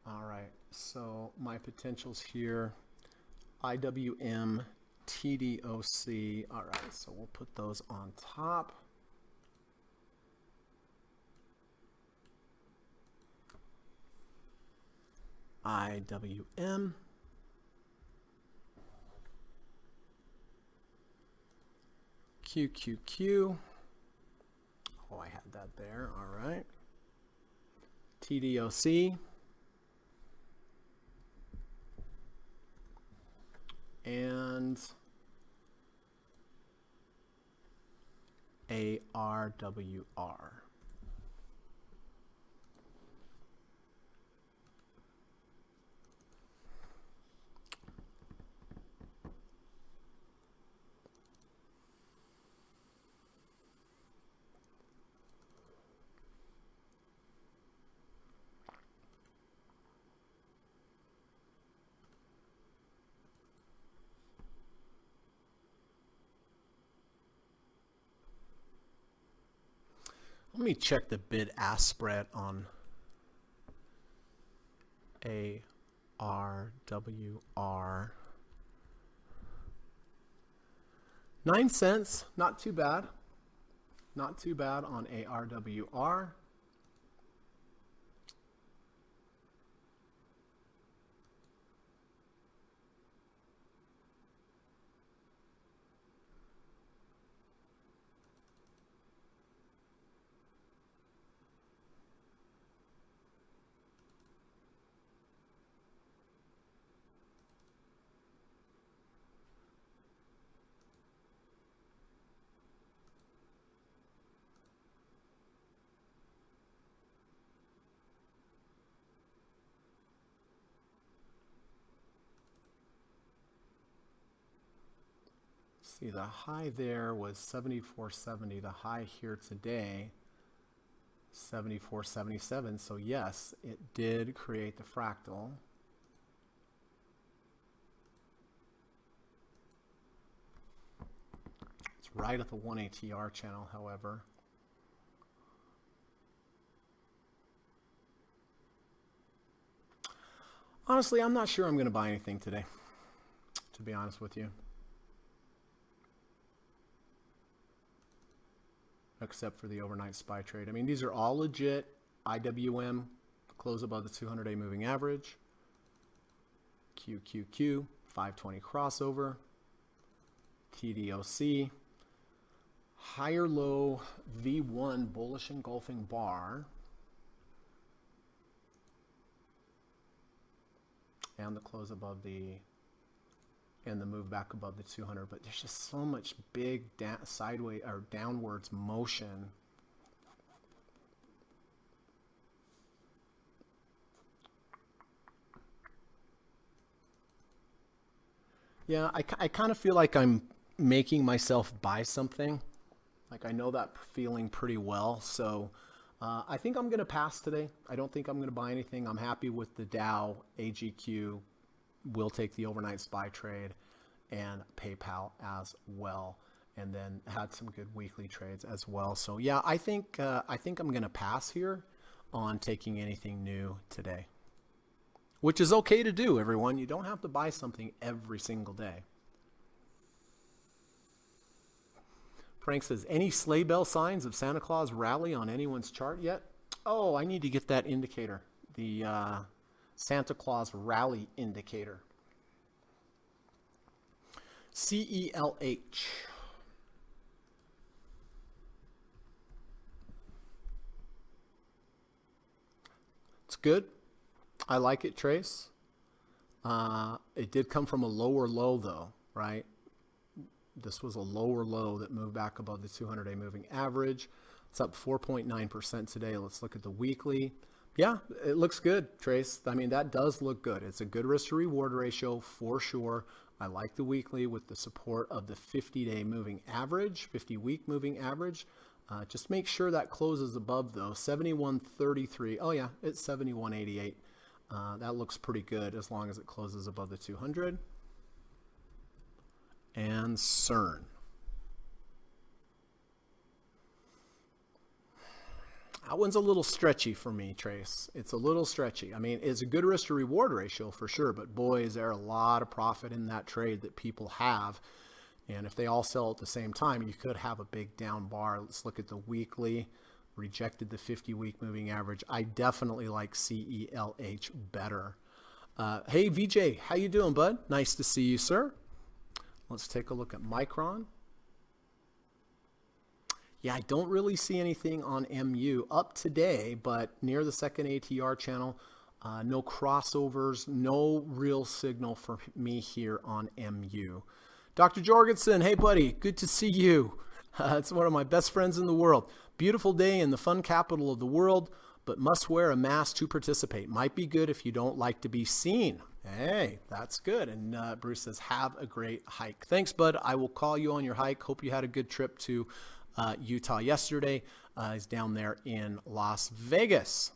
All right, so my potentials here, IWM, TDOC. All right, so we'll put those on top. IWM. QQQ. Oh, I had that there. All right. TDOC. And ARWR. Let me check the bid-ask spread on ARWR. 9 cents, not too bad. Not too bad on ARWR. See, the high there was 74.70. The high here today, 74.77. So yes, it did create the fractal. It's right at the 1 ATR channel, however. Honestly, I'm not sure I'm going to buy anything today, to be honest with you. Except for the overnight SPY trade. I mean, these are all legit. IWM, close above the 200-day moving average. QQQ, 520 crossover. TDOC. Higher low V1 bullish engulfing bar. And the close above the, and the move back above the 200, but there's just so much big sideways or downwards motion. Yeah, I kind of feel like I'm making myself buy something. Like I know that feeling pretty well. So I think I'm going to pass today. I don't think I'm going to buy anything. I'm happy with the Dow, AGQ. We'll take the overnight SPY trade and PayPal as well, and then had some good weekly trades as well. So yeah, I think I'm going to pass here on taking anything new today, which is okay to do, everyone. You don't have to buy something every single day. Frank says, any sleigh bell signs of Santa Claus rally on anyone's chart yet? Oh, I need to get that indicator, the Santa Claus rally indicator. CELH. It's good. I like it, Trace. It did come from a lower low though, right? This was a lower low that moved back above the 200-day moving average. It's up 4.9% today. Let's look at the weekly. Yeah, it looks good, Trace. I mean, that does look good. It's a good risk to reward ratio for sure. I like the weekly with the support of the 50-day moving average, 50-week moving average. Just make sure that closes above though, 71.33. Oh yeah, it's 71.88. That looks pretty good as long as it closes above the 200. And CERN. That one's a little stretchy for me, Trace. It's a little stretchy. I mean, it's a good risk to reward ratio for sure, but boy, is there a lot of profit in that trade that people have. And if they all sell at the same time, you could have a big down bar. Let's look at the weekly. Rejected the 50-week moving average. I definitely like CELH better. Hey, VJ, how you doing, bud? Nice to see you, sir. Let's take a look at Micron. Yeah, I don't really see anything on MU up today, but near the second ATR channel, no crossovers, no real signal for me here on MU. Dr. Jorgensen, hey buddy, good to see you. It's one of my best friends in the world. Beautiful day in the fun capital of the world, but must wear a mask to participate. Might be good if you don't like to be seen. Hey, that's good. And Bruce says, have a great hike. Thanks, bud. I will call you on your hike. Hope you had a good trip to Utah yesterday. He's down there in Las Vegas.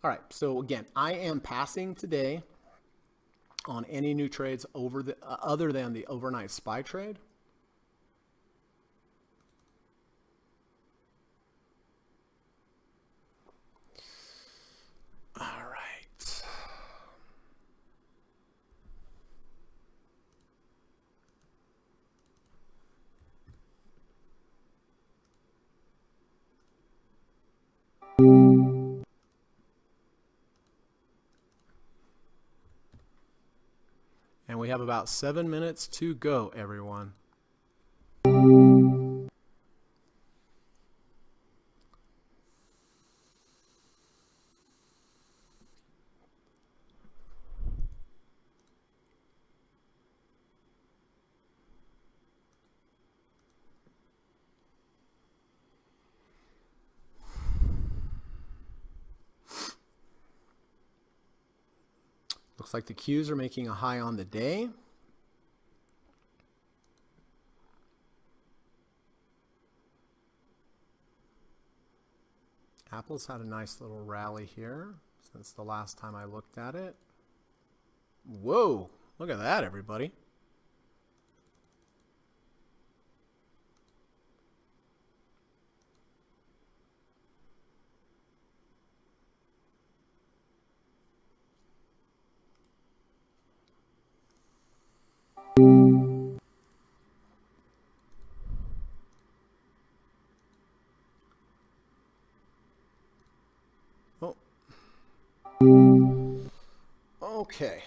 All right, so again, I am passing today on any new trades over the other than the overnight SPY trade. All right. And we have about 7 minutes to go, everyone. Looks like the Qs are making a high on the day. Apple's had a nice little rally here since the last time I looked at it. Whoa, look at that, everybody. Oh. Okay.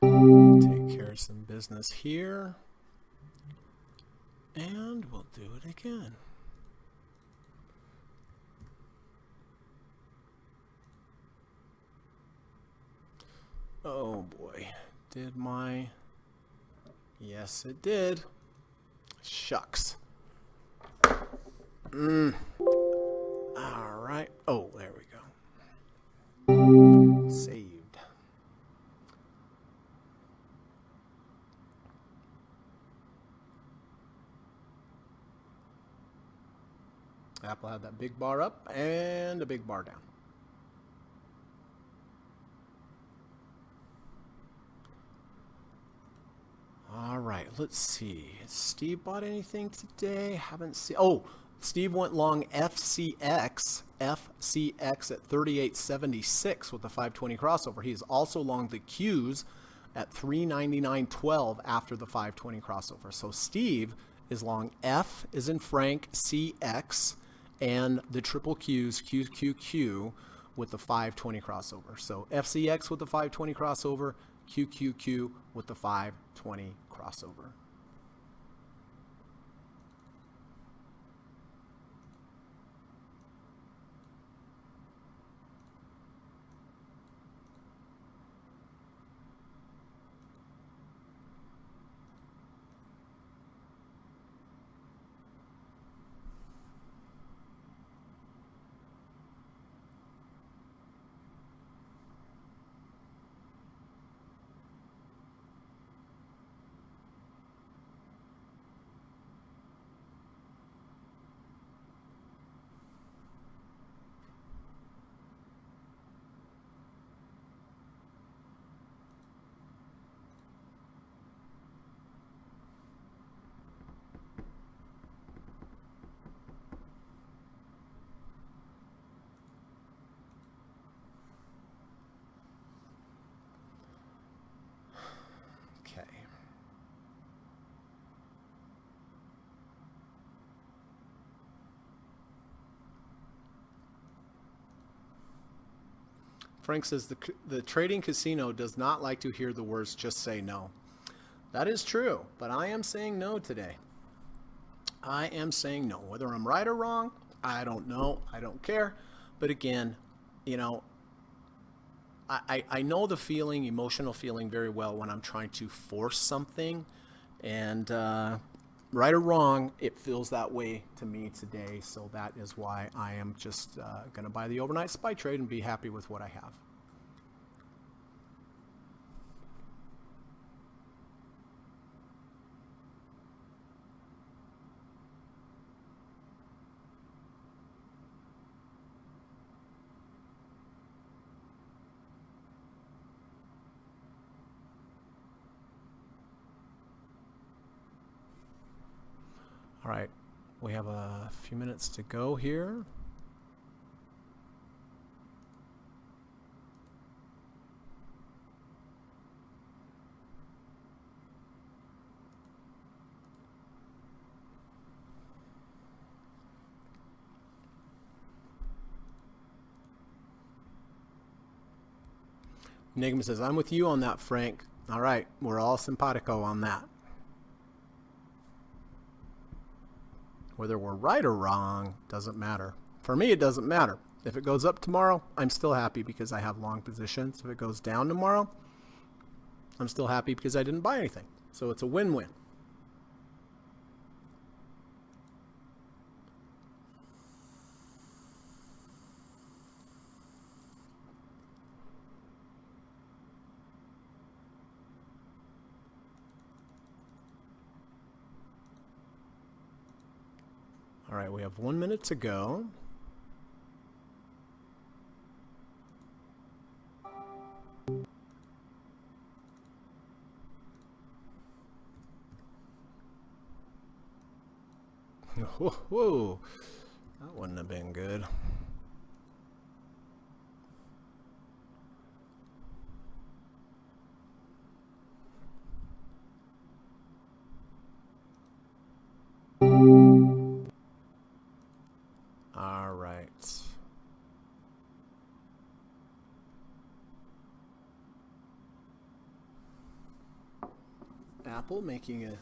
Take care of some business here. And we'll do it again. Oh boy, did my... Yes, it did. Shucks. All right. Oh, there we go. Saved. Apple had that big bar up and a big bar down. All right, let's see. Has Steve bought anything today? Haven't seen. Oh, Steve went long FCX at 38.76 with the 520 crossover. He is also long the Qs at 399.12 after the 520 crossover. So Steve is long F is in Frank, CX, and the triple Qs, QQQ, with the 520 crossover. So FCX with the 520 crossover, QQQ with the 520 crossover. Frank says the trading casino does not like to hear the words just say no. That is true, but I am saying no today. I am saying no. Whether I'm right or wrong, I don't know. I don't care. But again, you know, I know the feeling, emotional feeling very well when I'm trying to force something. And right or wrong, it feels that way to me today. So that is why I am just going to buy the overnight SPY trade and be happy with what I have. All right, we have a few minutes to go here. Enigma says, I'm with you on that, Frank. All right, we're all simpatico on that. Whether we're right or wrong doesn't matter. For me, it doesn't matter. If it goes up tomorrow, I'm still happy because I have long positions. If it goes down tomorrow, I'm still happy because I didn't buy anything. So it's a win-win. All right, we have 1 minute to go. Whoa, that wouldn't have been good. All right. Apple making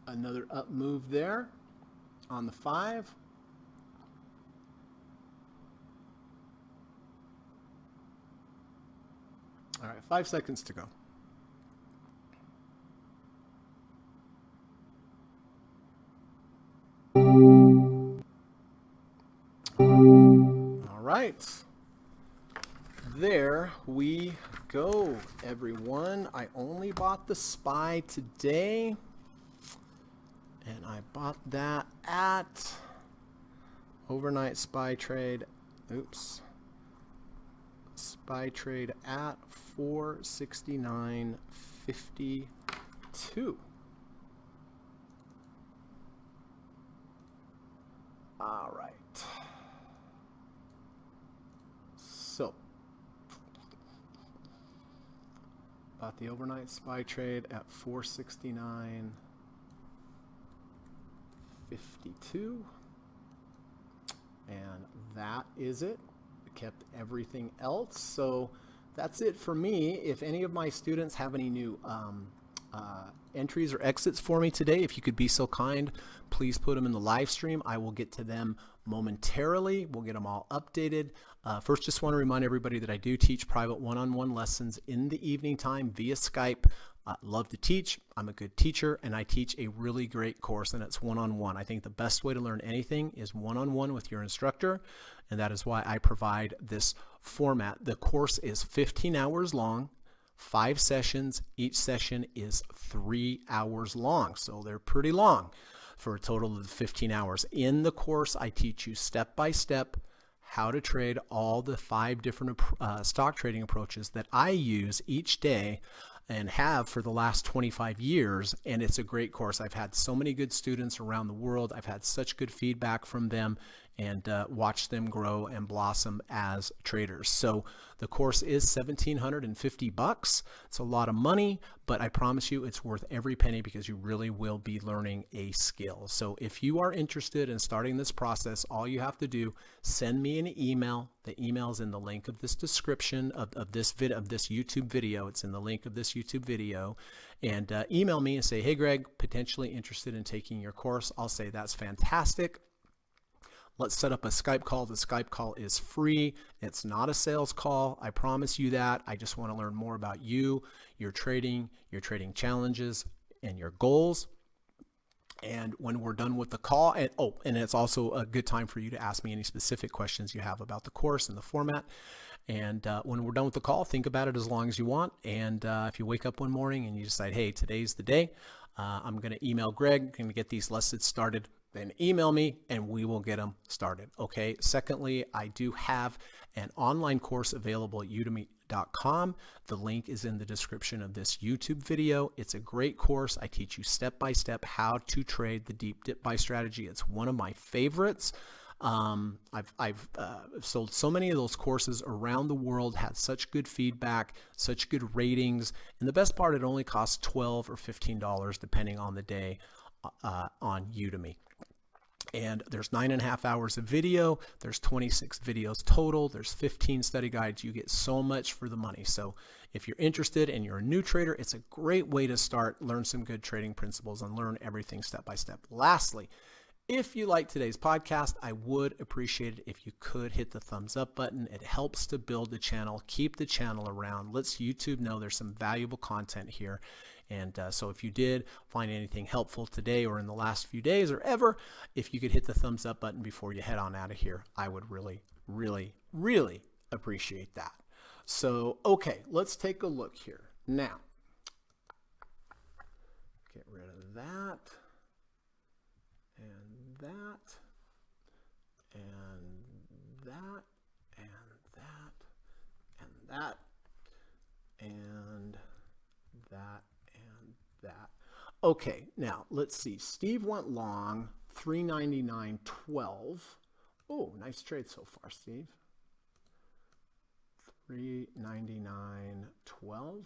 another up move there on the 5. All right, 5 seconds to go. All right. There we go, everyone. I only bought the SPY today, and I bought that at overnight SPY trade. Oops. SPY trade at 469.52. All right. So, bought the overnight SPY trade at 469.52. And that is it. Kept everything else. So that's it for me. If any of my students have any new entries or exits for me today, if you could be so kind, please put them in the live stream. I will get to them momentarily. We'll get them all updated. First, just want to remind everybody that I do teach private one-on-one lessons in the evening time via Skype. Love to teach. I'm a good teacher, and I teach a really great course, and it's one-on-one. I think the best way to learn anything is one-on-one with your instructor, and that is why I provide this format. The course is 15 hours long, 5 sessions. Each session is 3 hours long, so they're pretty long for a total of 15 hours. In the course, I teach you step by step how to trade all the 5 different stock trading approaches that I use each day and have for the last 25 years. And it's a great course. I've had so many good students around the world. I've had such good feedback from them and watched them grow and blossom as traders. So the course is $1,750. It's a lot of money, but I promise you it's worth every penny because you really will be learning a skill. So if you are interested in starting this process, all you have to do, send me an email. The email is in the link of this description of this YouTube video. It's in the link of this YouTube video. And email me and say, hey, Greg, potentially interested in taking your course. I'll say that's fantastic. Let's set up a Skype call. The Skype call is free. It's not a sales call. I promise you that. I just want to learn more about you, your trading challenges, and your goals. And when we're done with the call, and it's also a good time for you to ask me any specific questions you have about the course and the format. And when we're done with the call, think about it as long as you want. And if you wake up one morning and you decide, hey, today's the day, I'm going to email Greg, going to get these lessons started, then email me and we will get them started. Okay. Secondly, I do have an online course available at udemy.com traitorpsychology.com. The link is in the description of this YouTube video. It's a great course. I teach you step by step how to trade the deep dip buy strategy. It's one of my favorites. I've sold so many of those courses around the world, had such good feedback, such good ratings, and the best part, it only costs $12 or $15 depending on the day on Udemy. And there's 9.5 hours of video. There's 26 videos total. There's 15 study guides. You get so much for the money. So if you're interested and you're a new trader, it's a great way to start, learn some good trading principles, and learn everything step by step. Lastly, if you like today's podcast, I would appreciate it if you could hit the thumbs up button. It helps to build the channel, keep the channel around, lets YouTube know there's some valuable content here. And so if you did find anything helpful today or in the last few days or ever, if you could hit the thumbs up button before you head on out of here, I would really, really, really appreciate that. So, okay, let's take a look here. Now, get rid of that. And that, and that, and that, and that, and that, and that. Okay, now let's see. Steve went long, 399.12. Oh, nice trade so far, Steve. 399.12.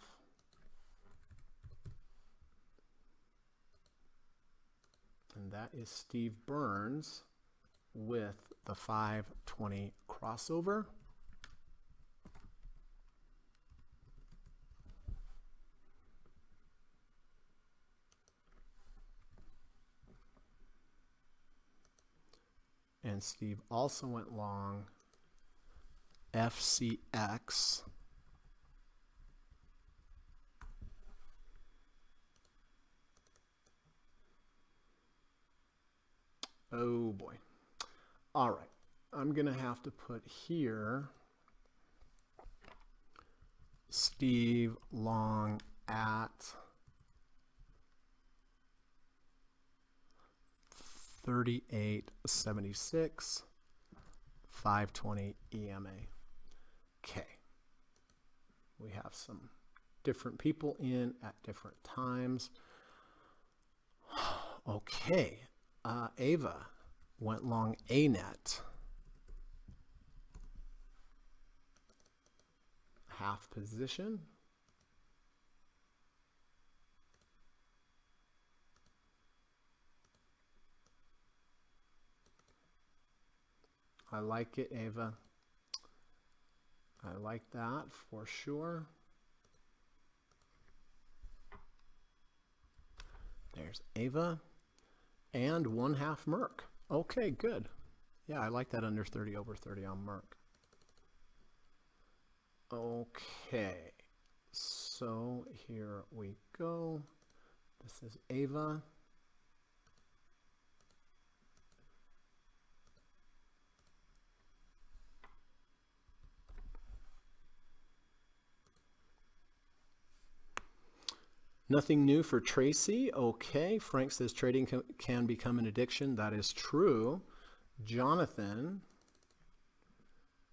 And that is Steve Burns with the 520 crossover. And Steve also went long FCX. Oh boy. All right. I'm going to have to put here Steve long at 38.76, 520 EMA. Okay. We have some different people in at different times. Okay. Ava went long ANET. Half position. I like it, Ava. I like that for sure. There's Ava. And 1/2 Merc. Okay, good. Yeah, I like that under 30 over 30 on Merc. Okay, so here we go. This is Ava. Nothing new for Tracy. Okay. Frank says trading can become an addiction. That is true. Jonathan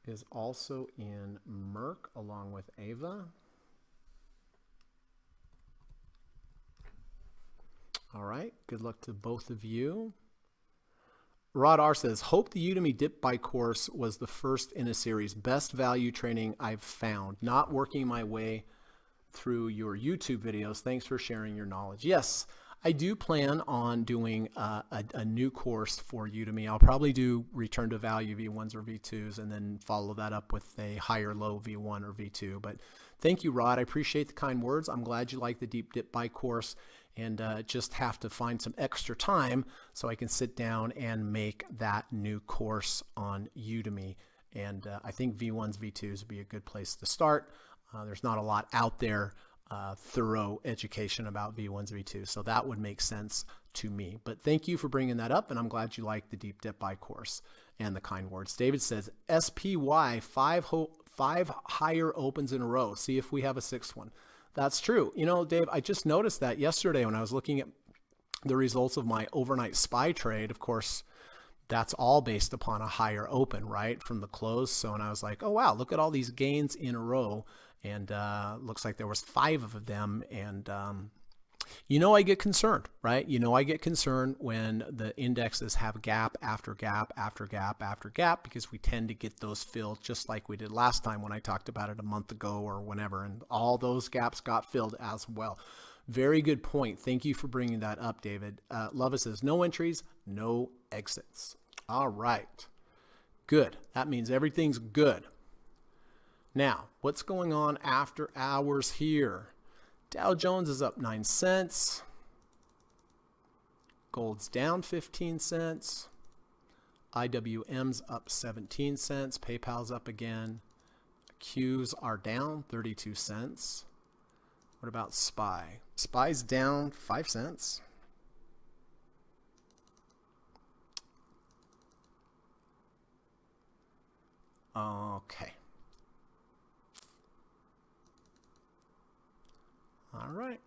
is also in Merc along with Ava. All right. Good luck to both of you. Rod R says, hope the Udemy dip buy course was the first in a series. Best value training I've found. Not working my way through your YouTube videos. Thanks for sharing your knowledge. Yes, I do plan on doing a new course for Udemy. I'll probably do return to value V1s or V2s and then follow that up with a higher low V1 or V2. But thank you, Rod. I appreciate the kind words. I'm glad you like the deep dip buy course, and just have to find some extra time so I can sit down and make that new course on Udemy. And I think V1s, V2s would be a good place to start. There's not a lot out there, thorough education about V1s, V2s, so that would make sense to me. But thank you for bringing that up, and I'm glad you like the deep dip buy course and the kind words. David says, SPY, five higher opens in a row. See if we have a sixth one. That's true. You know, Dave, I just noticed that yesterday when I was looking at the results of my overnight SPY trade. Of course, that's all based upon a higher open, right, from the close. So, and I was like, oh, wow, look at all these gains in a row. And looks like there was 5 of them. And I get concerned, right? I get concerned when the indexes have gap after gap after gap after gap, because we tend to get those filled just like we did last time when I talked about it a month ago or whenever, and all those gaps got filled as well. Very good point. Thank you for bringing that up, David. Lova says, no entries, no exits. All right. Good. That means everything's good. Now, what's going on after hours here? Dow Jones is up 9 cents. Gold's down 15 cents. IWM's up 17 cents. PayPal's up again. Qs are down 32 cents. What about SPY? SPY's down 5 cents. Okay. All right.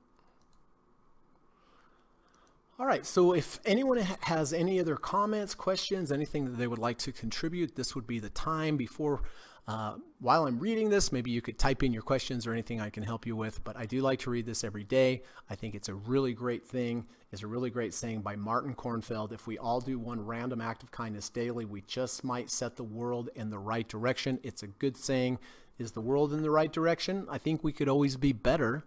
All right, so if anyone has any other comments, questions, anything that they would like to contribute, this would be the time. Before, while I'm reading this, maybe you could type in your questions or anything I can help you with, but I do like to read this every day. I think it's a really great thing. It's a really great saying by Martin Kornfeld: if we all do one random act of kindness daily, we just might set the world in the right direction. It's a good saying. Is the world in the right direction? I think we could always be better,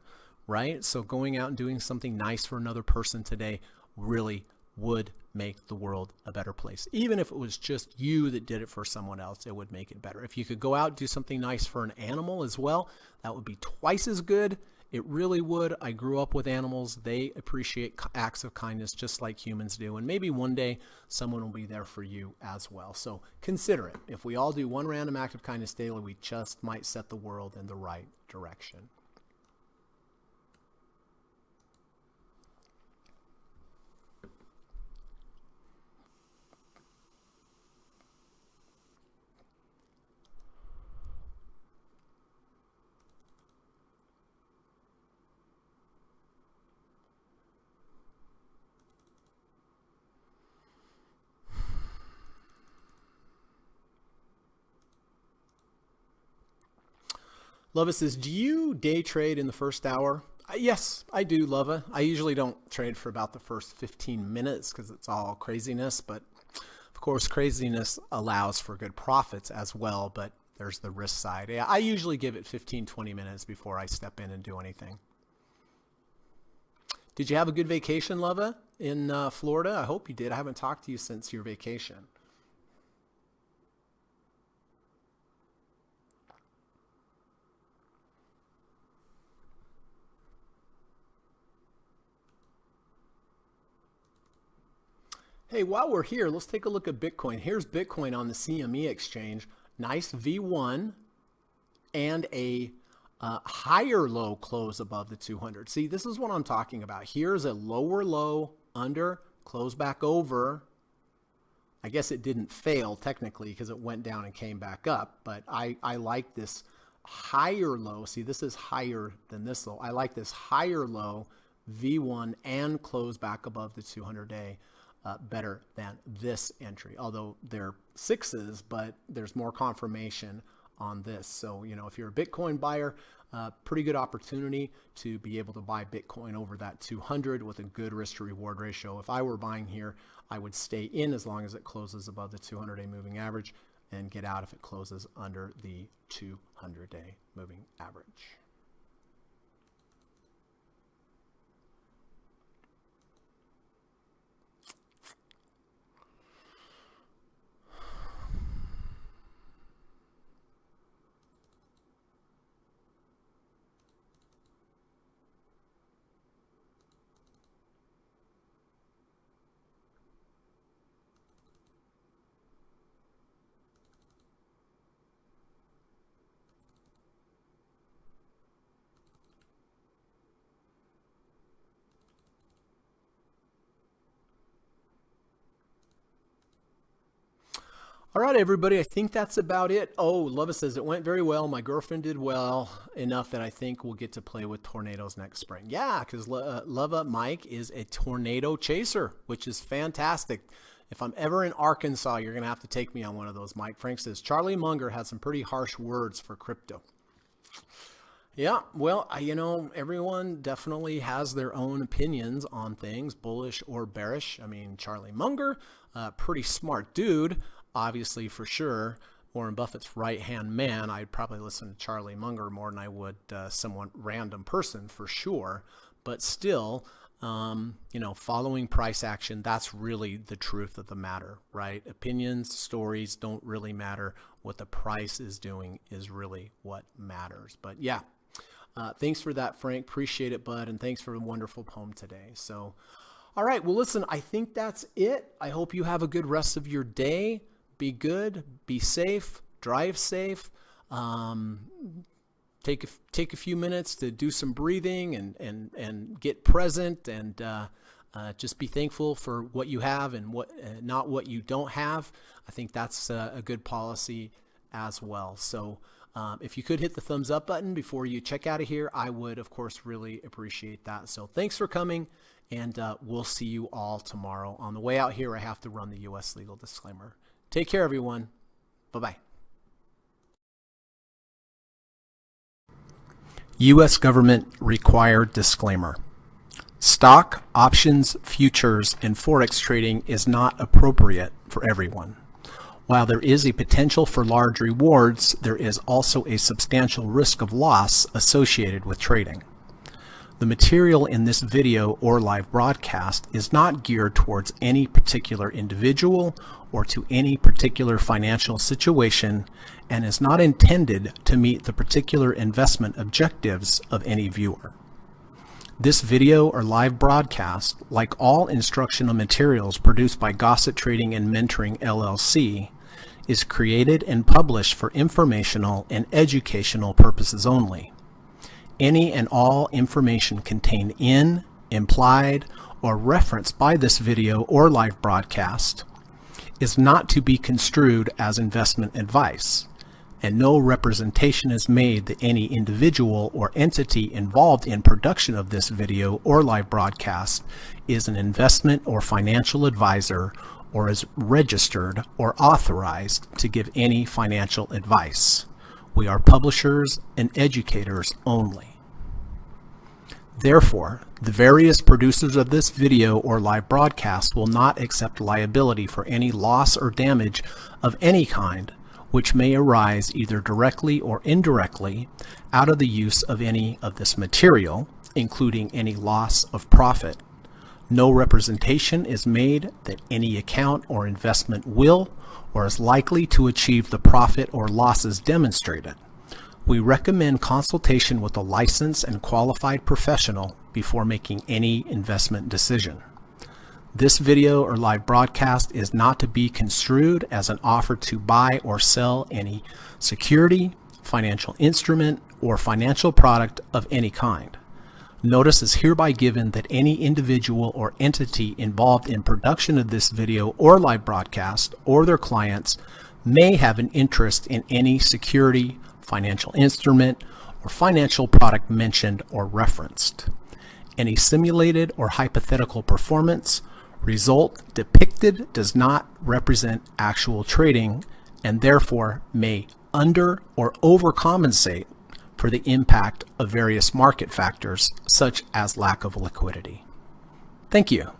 right? So going out and doing something nice for another person today really would make the world a better place. Even if it was just you that did it for someone else, it would make it better. If you could go out and do something nice for an animal as well, that would be twice as good. It really would. I grew up with animals. They appreciate acts of kindness just like humans do. And maybe one day someone will be there for you as well. So consider it. If we all do one random act of kindness daily, we just might set the world in the right direction. Lova says, do you day trade in the first hour? Yes, I do, Lova. I usually don't trade for about the first 15 minutes because it's all craziness. But of course, craziness allows for good profits as well. But there's the risk side. Yeah, I usually give it 15, 20 minutes before I step in and do anything. Did you have a good vacation, Lova, in Florida? I hope you did. I haven't talked to you since your vacation. Hey, while we're here, let's take a look at Bitcoin. Here's Bitcoin on the CME exchange. Nice V1 and a higher low close above the 200. See, this is what I'm talking about. Here's a lower low under, close back over. I guess it didn't fail technically because it went down and came back up, but I like this higher low. See, this is higher than this low. I like this higher low V1 and close back above the 200-day. Better than this entry, although they're sixes, but there's more confirmation on this. So, if you're a Bitcoin buyer, pretty good opportunity to be able to buy Bitcoin over that 200 with a good risk to reward ratio. If I were buying here, I would stay in as long as it closes above the 200-day moving average and get out if it closes under the 200-day moving average. All right, everybody, I think that's about it. Oh, Lova says, it went very well. My girlfriend did well enough that I think we'll get to play with tornadoes next spring. Yeah, because Lova Mike is a tornado chaser, which is fantastic. If I'm ever in Arkansas, you're going to have to take me on one of those. Mike Frank says, Charlie Munger had some pretty harsh words for crypto. Yeah, well, everyone definitely has their own opinions on things, bullish or bearish. I mean, Charlie Munger, pretty smart dude, obviously, for sure. Warren Buffett's right-hand man. I'd probably listen to Charlie Munger more than I would someone random person, for sure. But still, following price action, that's really the truth of the matter, right? Opinions, stories don't really matter. What the price is doing is really what matters. But yeah. Thanks for that, Frank. Appreciate it, bud. And thanks for a wonderful poem today. So, all right. Well, listen, I think that's it. I hope you have a good rest of your day. Be good, be safe, drive safe. Take a few minutes to do some breathing and get present and just be thankful for what you have and not what you don't have. I think that's a good policy as well. So if you could hit the thumbs up button before you check out of here, I would, of course, really appreciate that. So thanks for coming, and we'll see you all tomorrow. On the way out here, I have to run the U.S. legal disclaimer. Take care, everyone. Bye-bye. U.S. government required disclaimer. Stock, options, futures, and forex trading is not appropriate for everyone. While there is a potential for large rewards, there is also a substantial risk of loss associated with trading. The material in this video or live broadcast is not geared towards any particular individual or to any particular financial situation and is not intended to meet the particular investment objectives of any viewer. This video or live broadcast, like all instructional materials produced by Gossett Trading and Mentoring LLC, is created and published for informational and educational purposes only. Any and all information contained in, implied, or referenced by this video or live broadcast is not to be construed as investment advice, and no representation is made that any individual or entity involved in production of this video or live broadcast is an investment or financial advisor or is registered or authorized to give any financial advice. We are publishers and educators only. Therefore, the various producers of this video or live broadcast will not accept liability for any loss or damage of any kind which may arise either directly or indirectly out of the use of any of this material, including any loss of profit. No representation is made that any account or investment will or is likely to achieve the profit or losses demonstrated. We recommend consultation with a licensed and qualified professional before making any investment decision. This video or live broadcast is not to be construed as an offer to buy or sell any security, financial instrument, or financial product of any kind. Notice is hereby given that any individual or entity involved in production of this video or live broadcast or their clients may have an interest in any security, financial instrument, or financial product mentioned or referenced. Any simulated or hypothetical performance result depicted does not represent actual trading and therefore may under or overcompensate for the impact of various market factors such as lack of liquidity. Thank you.